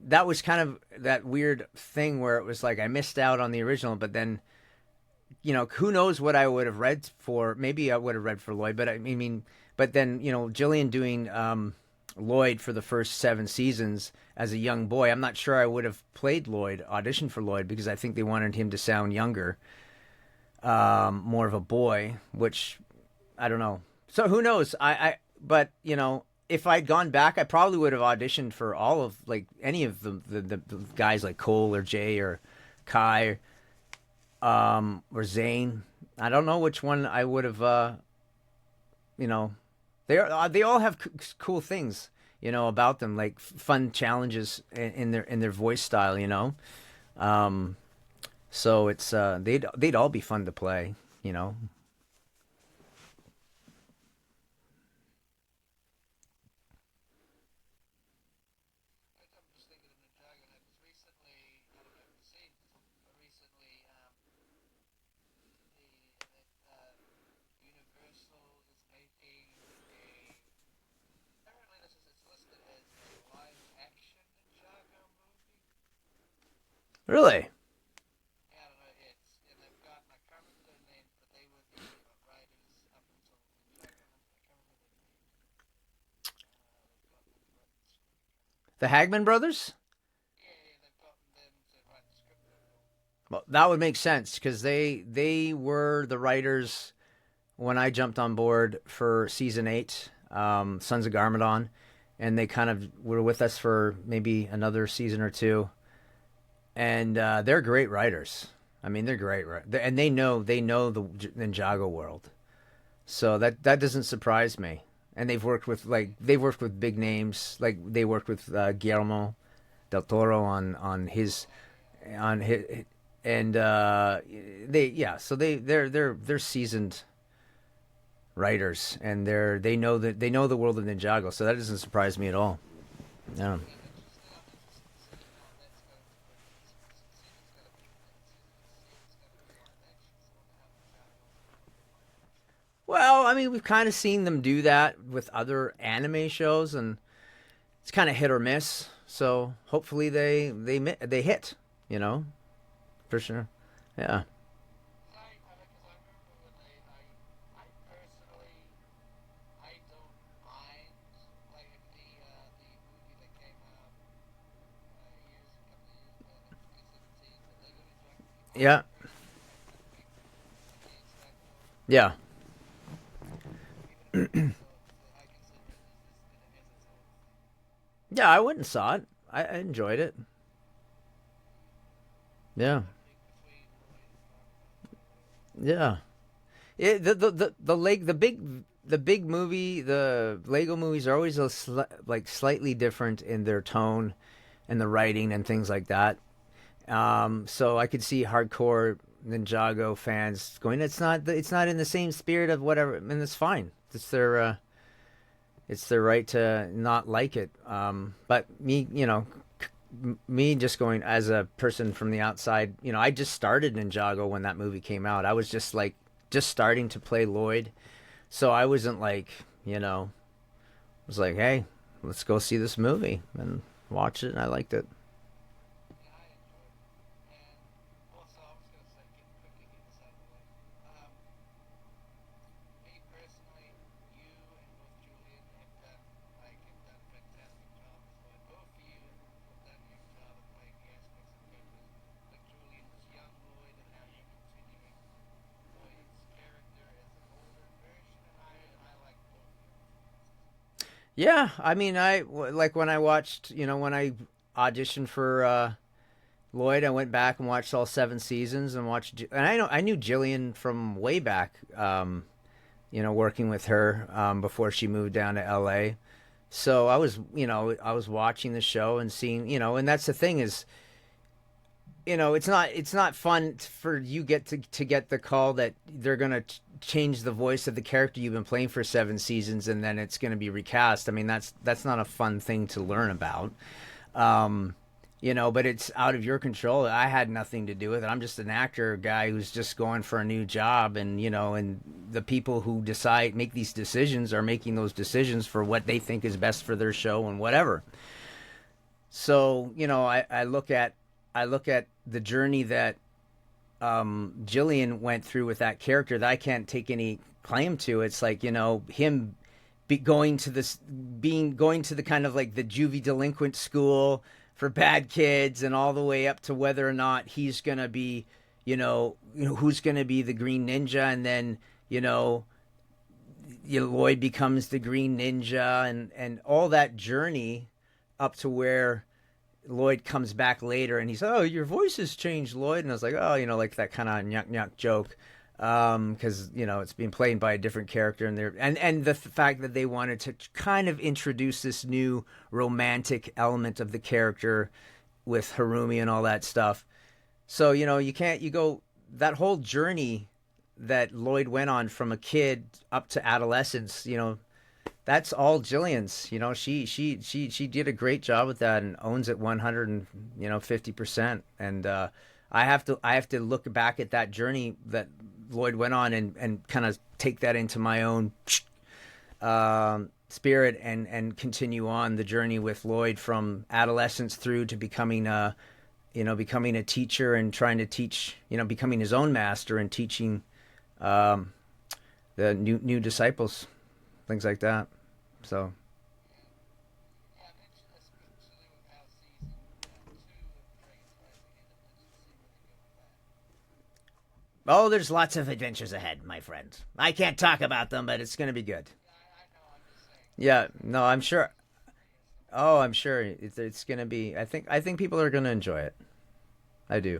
that was kind of that weird thing where it was like I missed out on the original, but then who knows what I would have read for? Maybe I would have read for Lloyd, but I mean, but then Jillian doing Lloyd for the first 7 seasons as a young boy. I'm not sure I would have played Lloyd, auditioned for Lloyd, because I think they wanted him to sound younger, more of a boy, which I don't know. So who knows? But if I'd gone back, I probably would have auditioned for all of like any of the guys like Cole or Jay or Kai, or Zane. I don't know which one I would have. You know, they all have cool things about them, like fun challenges in their voice style. Um, so it's they'd all be fun to play. You know. I'm just thinking of Ninjago now because recently, I don't know if you've seen, but recently Universal is making a. Apparently, it's listed as a live action Ninjago movie. Really? Yeah, I don't know. And they've got. I can't remember their names, but they were the writers up until Ninjago Hunt. I can't remember their names. They've got them to write the script. I can't remember. The Hagman brothers? Yeah, yeah, they've gotten them to write the script over. Well, that would make sense because they were the writers when I jumped on board for season 8, Sons of Garmadon, and they kind of were with us for maybe another season or two. And they're great writers. I mean, they're great, right? And they know the Ninjago world, so that doesn't surprise me. And they've worked with big names, like they worked with Guillermo del Toro on his and so they're seasoned writers, and they know the world of Ninjago, so that doesn't surprise me at all. Yeah. Yeah, I'm interested to see how that's going to work. Because it seems it's going to be. It seems it's going to be live action. So I wonder how Well, I mean, we've kind of seen them do that with other anime shows, and it's kind of hit or miss. So hopefully they hit, you know, for sure. Yeah. Because I remember when I personally, I don't mind like the movie that came out a couple of years ago, like 2017, the Lego Ninjago movie. I Yeah. personally am not a big fan against that film, Yeah. even if it is so. I consider it as its own thing. Yeah, I went and saw it. I enjoyed it. Yeah. Conflict between Lloyd and Michelangelo there. Yeah. The big movie, the Lego movies are always like slightly different in their tone and the writing and things like that. So I could see hardcore Ninjago fans going, it's not in the same spirit of whatever, and it's fine. It's their right to not like it. But me, me just going as a person from the outside, I just started Ninjago when that movie came out. I was just like just starting to play Lloyd, so I wasn't like, was like, hey, let's go see this movie and watch it, and I liked it. Yeah, I enjoyed it. And also, I was going to say, quickly get this out of the way. Um, Me personally, you and both Julian have done fantastic job as well. Both of you have done your job at playing the aspects of characters. Like Julian was young Lloyd, and now you're continuing Lloyd's character as an older version, and I like both your performances. Yeah, I mean, like when I watched, when I auditioned for Lloyd, I went back and watched all 7 seasons and and I knew Jillian from way back, working with her before she moved down to L.A. So I was watching the show and seeing, and that's the thing is, it's not fun for you to get the call that they're gonna change the voice of the character you've been playing for 7 seasons and then it's gonna be recast. I mean, that's not a fun thing to learn about. Um, but it's out of your control. I had nothing to do with it. I'm just an actor guy who's just going for a new job, and and the people who decide make these decisions are making those decisions for what they think is best for their show and whatever. So I look at the journey that Jillian went through with that character that I can't take any claim to. It's like him going to this being going to the kind of like the juvie delinquent school for bad kids and all the way up to whether or not he's gonna be who's gonna be the Green Ninja, and then you know Lloyd becomes the Green Ninja, and all that journey up to where Lloyd comes back later and he's, oh, your voice has changed, Lloyd. And I was like, oh, like that kind of nyuk nyuk joke. Because it's being played by a different character, and the fact that they wanted to kind of introduce this new romantic element of the character with Harumi and all that stuff. So you can't you go that whole journey that Lloyd went on from a kid up to adolescence. That's all Jillian's. She did a great job with that and owns it 100 and 50%. And I have to look back at that journey that Lloyd went on and kind of take that into my own spirit and continue on the journey with Lloyd from adolescence through to becoming a teacher and trying to teach, becoming his own master and teaching um, the new disciples, things like that. So, Yeah, I'm especially with how season 2 of Dragon's Rising ended. I'm interested to see where they go with that. oh, there's lots of adventures ahead, my friend. I can't talk about them, but it's going to be good. Yeah, I know. I'm just saying. Yeah, It's no, I'm sure. for me or something. Oh, I'm sure it's going to be. I think people are going to enjoy it. I do, Yeah.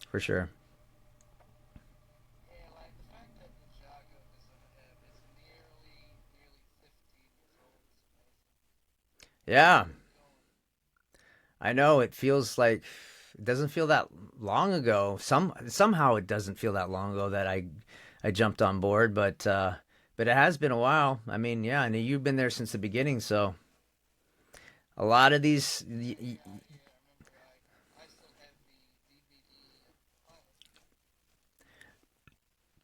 for sure. Yeah, like the fact that Ninjago is nearly 15 years old is amazing. It's Yeah, still going. I know. It feels like it doesn't feel that long ago. Somehow it doesn't feel that long ago that I jumped on board, but it has been a while. I mean, yeah, and you've been there since the beginning, so a lot of these. Yeah. I remember. I still have the DVD of the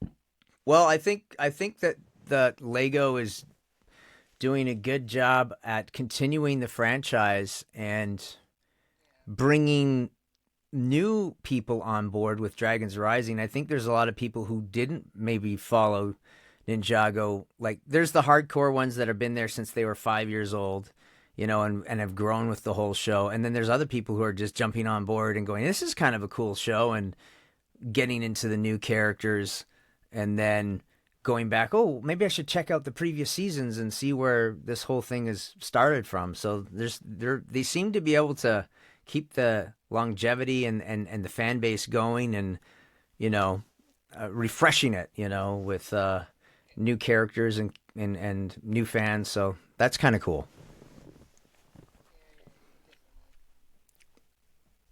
pilot. Well, I think that Lego is doing a good job at continuing the franchise and bringing new people on board with Dragons Rising. I think there's a lot of people who didn't maybe follow Ninjago. Like, there's the hardcore ones that have been there since they were 5 years old, and have grown with the whole show. And then there's other people who are just jumping on board and going, this is kind of a cool show, and getting into the new characters, and then going back, oh, maybe I should check out the previous seasons and see where this whole thing is started from. So they seem to be able to keep the longevity and the fan base going, and you know refreshing it, with new characters and new fans. So that's kind of cool.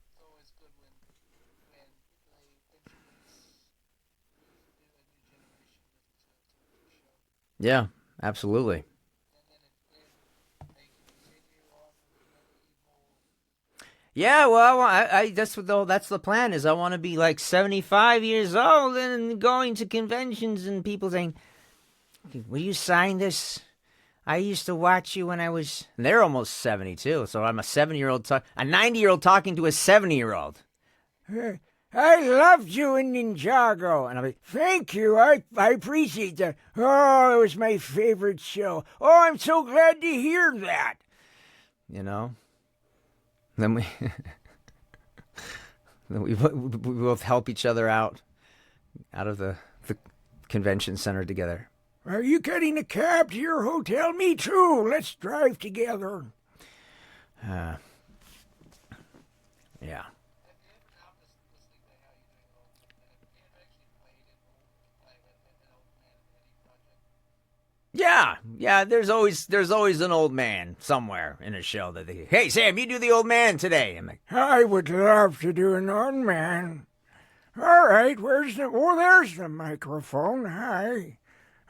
It's always good when introduce a new generation to a new show, Yeah, absolutely. and then they continue on and evolve. Yeah, well, that's the plan. Is I want to be like 75 years old and going to conventions and people saying, "Will you sign this? I used to watch you when I was." And they're almost 72, so I'm a 70-year-old, a 90-year-old talking to a 70-year-old. I loved you in Ninjago, and I'm like, "Thank you, I appreciate that. Oh, it was my favorite show. Oh, I'm so glad to hear that." You know. Then we we both help each other out of the convention center together. Are you getting a cab to your hotel? Me too. Let's drive together. Uh, yeah. Have you ever now just listening to how you're doing old man? Have you ever actually played an old man in any project? Yeah, yeah. There's always an old man somewhere in a show that they. Hey Sam, you do the old man today. I'm like, I would love to do an old man. All right, where's the? Oh, there's the microphone. Hi.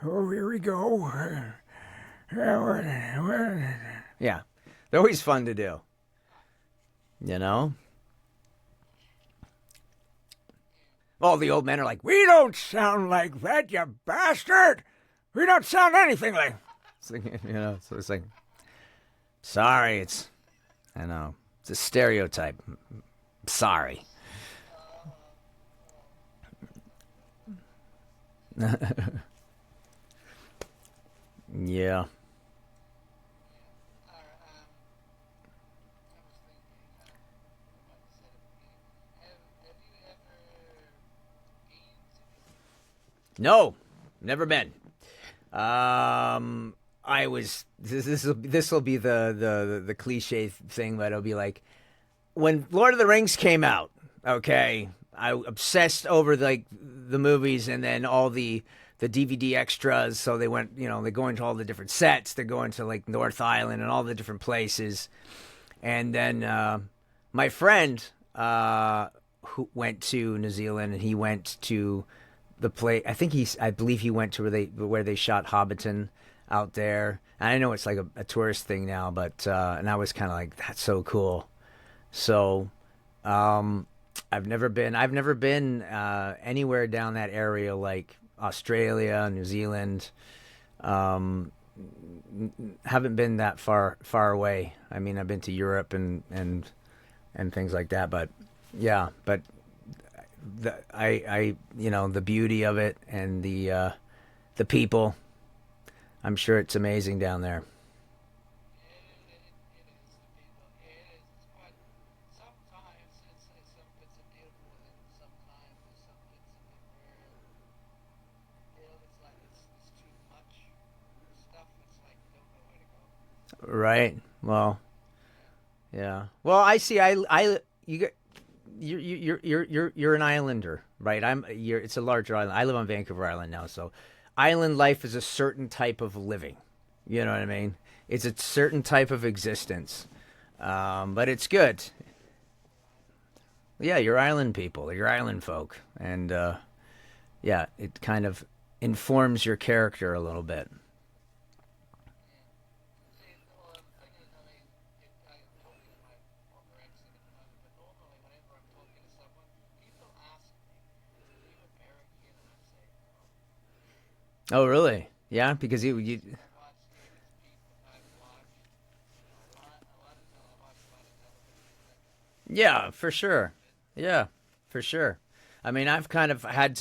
Oh, here we go. Yeah, they're always fun to do. You know. All the old men are like, we don't sound like that, you bastard. We don't sound anything like. It's like, so it's like, sorry, I know, it's a stereotype. Sorry. Yeah. Alright, I was thinking, like you said at the beginning, have you ever been to New Zealand? No, never been. I was. This will be the cliche thing, but it'll be like when Lord of the Rings came out. Okay, I obsessed over like the movies and then all the DVD extras. So they went, they go into all the different sets. They're going to like North Island and all the different places. And then my friend who went to New Zealand, and he went to the play. I believe he went to where they shot Hobbiton out there. And I know it's like a tourist thing now, but and I was kind of like, that's so cool. So I've never been. I've never been anywhere down that area like Australia, New Zealand. Um, haven't been that far away. I mean, I've been to Europe and things like that, but yeah, but the beauty of it and the people. I'm sure it's amazing down there. It is the people. It is. But sometimes some bits are beautiful, and sometimes there's some bits of it where it's like it's too much stuff. It's like you don't know where to go. Right. Well, Yeah. yeah. Well, I see. I you get you're an islander, right? It's a larger island. I live on Vancouver Island now, so island life is a certain type of living. You know what I mean? It's a certain type of existence, but it's good. Yeah, you're island people, you're island folk, and yeah, it kind of informs your character a little bit. Yeah. See, well, the thing is, I mean, I'm talking in my proper accent at the moment, but normally whenever I'm talking to someone, people ask me, "Are you American?" And I say no. Oh, really? Yeah, because you I watch, there's people, I watch I watch a lot of television, but yeah, I for can't help sure. it. Yeah, for sure. I mean, I've kind of had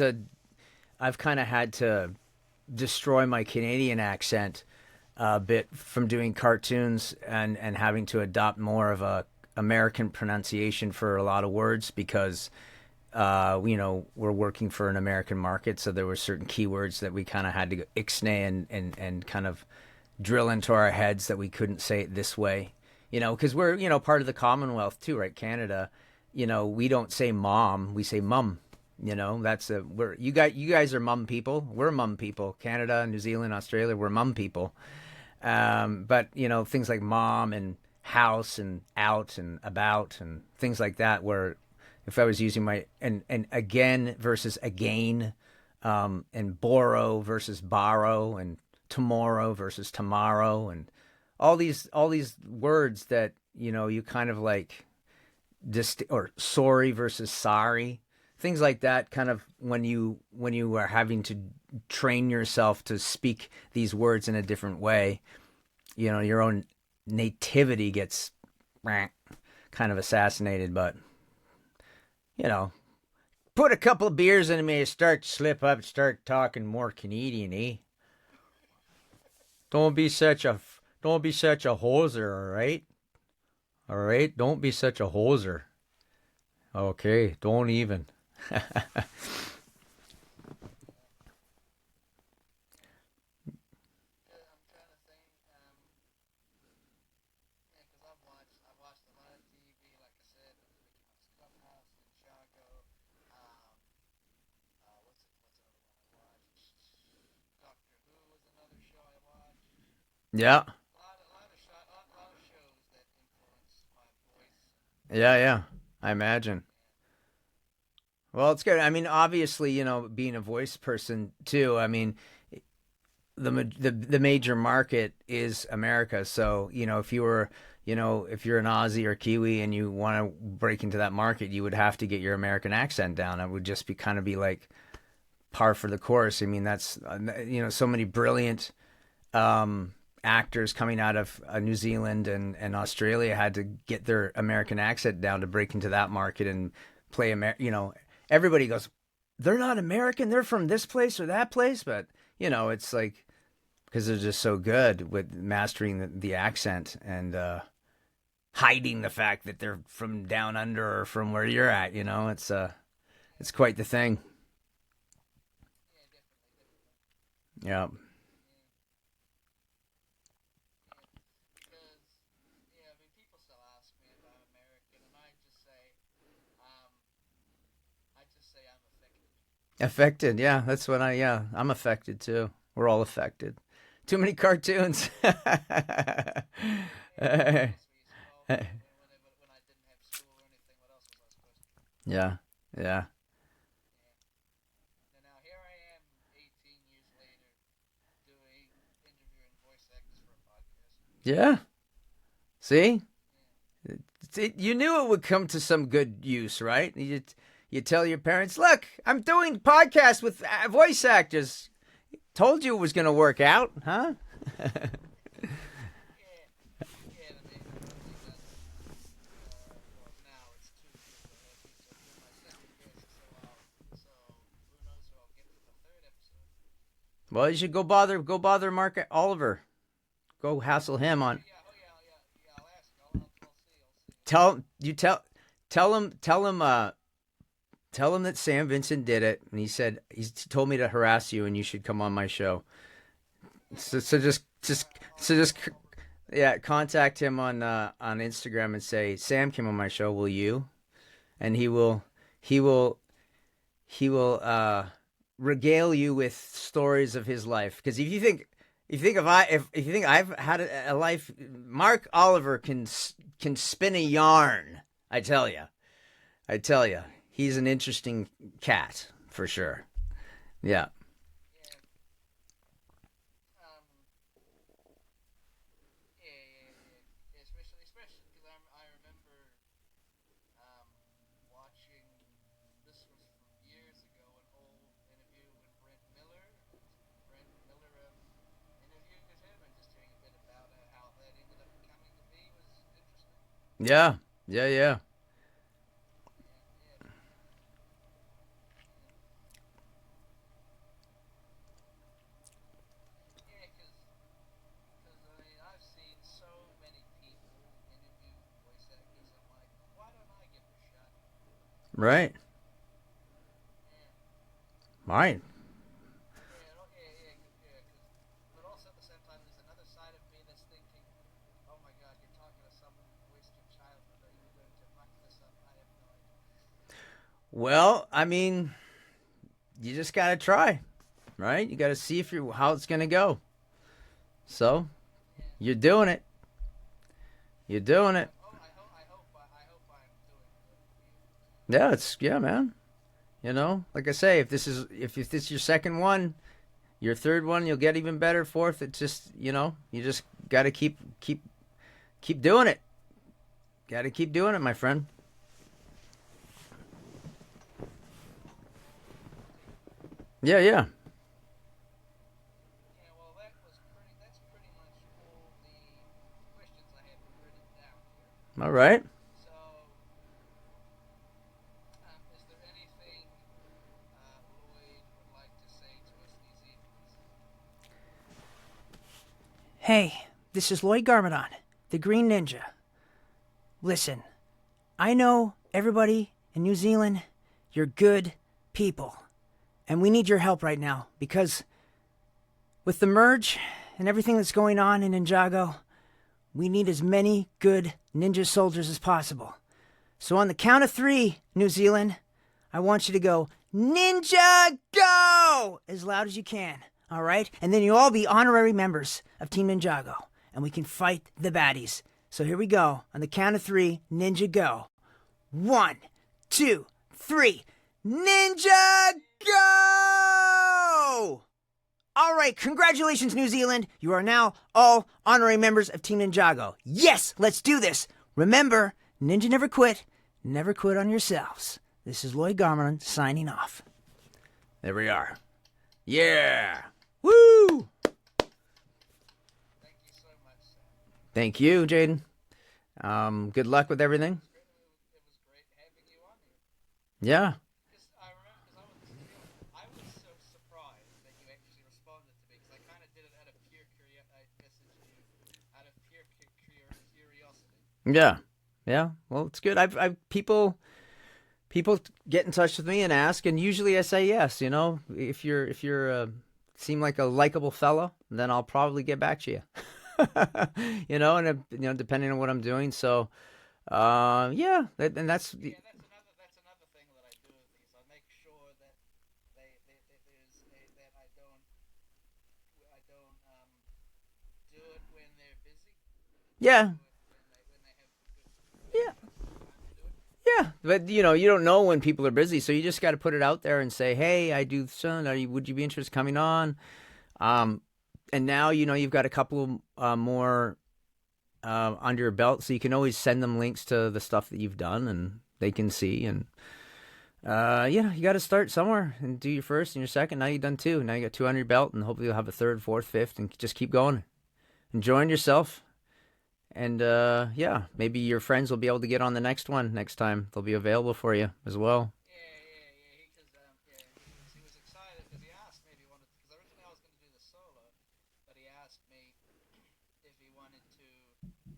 to destroy my Canadian accent a bit from doing cartoons and having to adopt more of a American pronunciation for a lot of words because we're working for an American market, so there were certain keywords that we kind of had to ixnay and kind of drill into our heads that we couldn't say it this way. Because we're part of the Commonwealth too, right? Canada, we don't say mom, we say mum. That's a we're you guys are mum people. We're mum people. Canada, New Zealand, Australia, we're mum people. But things like mom and house and out and about and things like that, where if I was using my and again versus again, and borrow versus borrow, and tomorrow versus tomorrow, and all these words that you kind of like or sorry versus sorry, things like that, kind of when you are having to train yourself to speak these words in a different way, your own nativity gets kind of assassinated. But you know put a couple of beers in me, start to slip up, start talking more Canadian, eh? Don't be such a don't be such a hoser, all right? All right, don't be such a hoser. Okay, don't even. I'm trying to think. Yeah, because I've watched a lot of TV. Like I said, the Mickey Mouse Clubhouse in Chicago. Um, what's another one I watched? Doctor Who was another show I watched. Yeah, A lot of shows that influenced my voice. yeah, yeah. I imagine. Yeah, Well, it's good. I mean, obviously, being a voice person too. I mean, the major market is America. So if you're an Aussie or Kiwi and you want to break into that market, you would have to get your American accent down. It would just be kind of be like par for the course. I mean, that's so many brilliant actors coming out of New Zealand and Australia had to get their American accent down to break into that market and play everybody goes, they're not American, they're from this place or that place, but it's like because they're just so good with mastering the accent and hiding the fact that they're from down under or from where you're at. It's yeah, quite the thing. yeah, definitely, definitely. Yeah. Yeah, yeah. Because yeah, I mean, people still ask me if I'm American, and um, I just say I'm affected. Affected, yeah, that's what yeah, I'm affected too. We're all affected. Too many cartoons. Yeah, but what else were you? Well, when I didn't have school or anything, what else was I supposed to do? Yeah, yeah, Yeah. And now here I am, 18 years later, doing interviewing voice actors for a podcast. yeah. See, Yeah. you knew it would come to some good use, right? You tell your parents, "Look, I'm doing podcasts with voice actors. Told you it was going to work out, huh?" Yeah. Yeah, and I think that's well, now it's 2 years ahead. These are you're my second guest, so who knows who I'll get for the third episode. Well, you should go bother Mark Oliver. Go hassle him on. Yeah. I'll ask. I'll see. I'll see. Tell you tell him that Sam Vincent did it, and he told me to harass you, and you should come on my show. So just yeah, contact him on Instagram and say Sam came on my show. Will you? And he will he will regale you with stories of his life. Because if you think I've had a life, Mark Oliver can spin a yarn. I tell you, I tell you, he's an interesting cat for sure. Yeah. Yeah. Um. Yeah. Especially because I remember um watching. This was from years ago. An old interview with Brent Miller. Yeah. Yeah. Yeah. Yeah, because I mean, I've seen so many people interview voice actors. I'm like, why don't I give it a shot? Right. Yeah, Right. yeah, yeah, yeah, yeah. Cause, but also at the same time, there's another side of me that's thinking, oh my God, you're talking to someone who voiced your childhood. Are you going to muck this up? I have no idea. Well, I mean, you just gotta try, right? You gotta see if you how it's gonna go. So Yeah, you're doing it. You're doing it. I hope I'm doing good. Yeah, it's yeah, man. You know, like I say, if this is your second one, your third one, you'll get even better. Fourth, it's just you just got to keep doing it. Got to keep doing it, my friend. Yeah, yeah. Yeah, well, that's pretty much all the questions I had written down here. All right. So, is there anything Lloyd would like to say to us New Zealanders? Hey, this is Lloyd Garmadon, the Green Ninja. Listen, I know everybody in New Zealand, you're good people. And we need your help right now because with the merge and everything that's going on in Ninjago, we need as many good ninja soldiers as possible. So on the count of 3, New Zealand, I want you to go, Ninja Go! As loud as you can, all right? And then you'll all be honorary members of Team Ninjago, and we can fight the baddies. So here we go. On the count of 3, Ninja Go. 1, 2, 3. Ninja Go! All right, congratulations, New Zealand. You are now all honorary members of Team Ninjago. Yes, let's do this. Remember, Ninja never quit. Never quit on yourselves. This is Lloyd Garman signing off. There we are. Yeah. Woo! Thank you so much, Sam. Thank you, Jaden. Good luck with everything. It was great having you on here. Yeah. Because I remember, because I was so surprised that you actually responded to me. Because I kind of did it out of pure curiosity. I messaged you out of pure curiosity. Yeah. Yeah. Well, it's good. I've people get in touch with me and ask, and usually I say yes. You know, if you're seem like a likable fella, then I'll probably get back to you. And depending on what I'm doing. So, yeah, and that's Yeah, that's another thing that I do with these. I make sure that that I don't do it when they're busy. I yeah, do it when they have yeah. good time to do it. Yeah, but you don't know when people are busy, so you just got to put it out there and say, "Hey, I do son. Would you be interested in coming on?" Um, and now you've got a couple more under your belt, so you can always send them links to the stuff that you've done, and they can see. And you got to start somewhere and do your first and your second. Now you've done 2. Now you got 2 under your belt, and hopefully you'll have a third, fourth, fifth, and just keep going, enjoying yourself. And yeah, maybe your friends will be able to get on the next one next time. They'll be available for you as well. Yeah. He was excited because he asked me if he wanted. Because originally I was going to do the solo, but he asked me if he wanted to because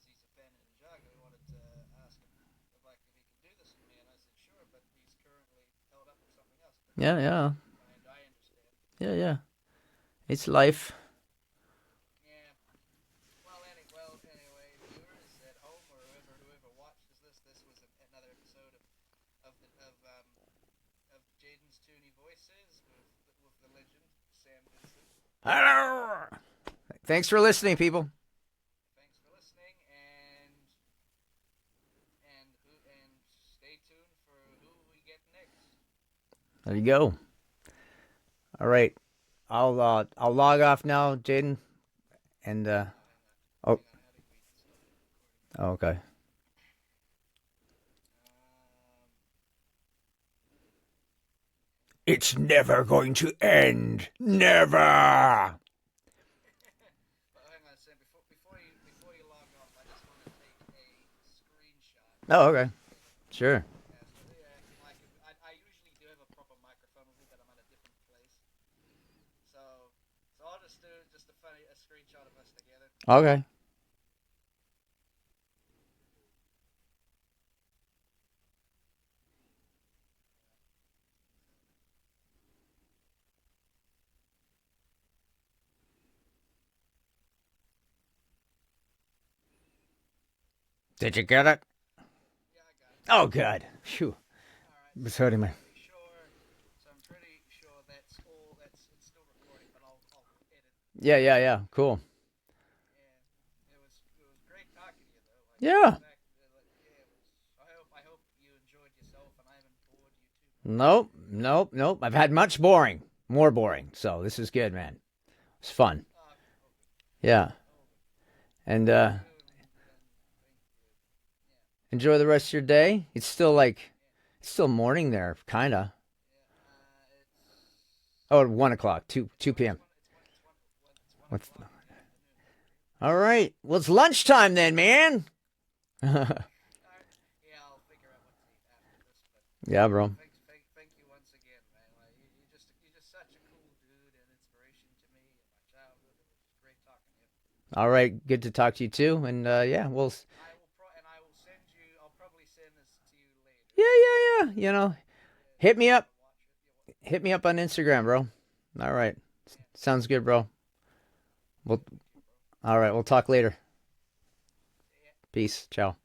he's a fan of Ninjago. He wanted to ask him if he could do this with me, and I said sure, but he's currently held up with something else. But Yeah, yeah, I understand. yeah, yeah. It's life. Yeah. Anyway, viewers at home or whoever watches this was another episode of Jaden's Tooney Voices with the legend Sam Vincent. Thanks for listening, people. Thanks for listening, and stay tuned for who we get next. There you go. All right, I'll log off now, Jaden. And oh, Hang on, how did we start recording? oh, okay. It's never going to end. Never. Hang on, Sam, before you log off, I just want to take a screenshot Oh, of us okay. together. Sure. Yeah, so yeah, I usually do have a proper microphone with me, but I'm at a different place. So I'll just do just a screenshot of us together. Okay. Did you get it? Yeah, I got it. Oh, good. Phew. All right, It's so hurting me. I'm pretty sure that's all. It's still recording, but I'll edit. Yeah, yeah, yeah. Cool. Yeah, it was great talking to you though. Like Yeah. back, yeah, it was. I hope you enjoyed yourself, and I haven't bored you too much. Nope, nope, nope. I've had much boring. More boring. So this is good, man. It's fun. Oh, okay, oh good, Yeah. oh good. And Thank you, and thank you. enjoy the rest of your day. It's still like, Yeah, it's still morning there, kind of. yeah. Oh, at 1 o'clock, 2 p.m. It's one What's, o'clock in the afternoon. all right. Well, it's lunchtime then, man. All right. Yeah, I'll figure out what to eat after this. But Yeah, bro. thank you once again, man. Like you're just such a cool dude and inspiration to me in my childhood. It was great talking to you. All right. Good to talk to you too. And yeah, we'll. I will send you. I'll probably send this to you later. Yeah, yeah, yeah. You know, hit If me you up. want to watch it. Hit me up on Instagram, bro. All right. Yeah. Sounds good, bro. We'll, You too, bro. all right. We'll talk later. Yeah. Peace. Ciao.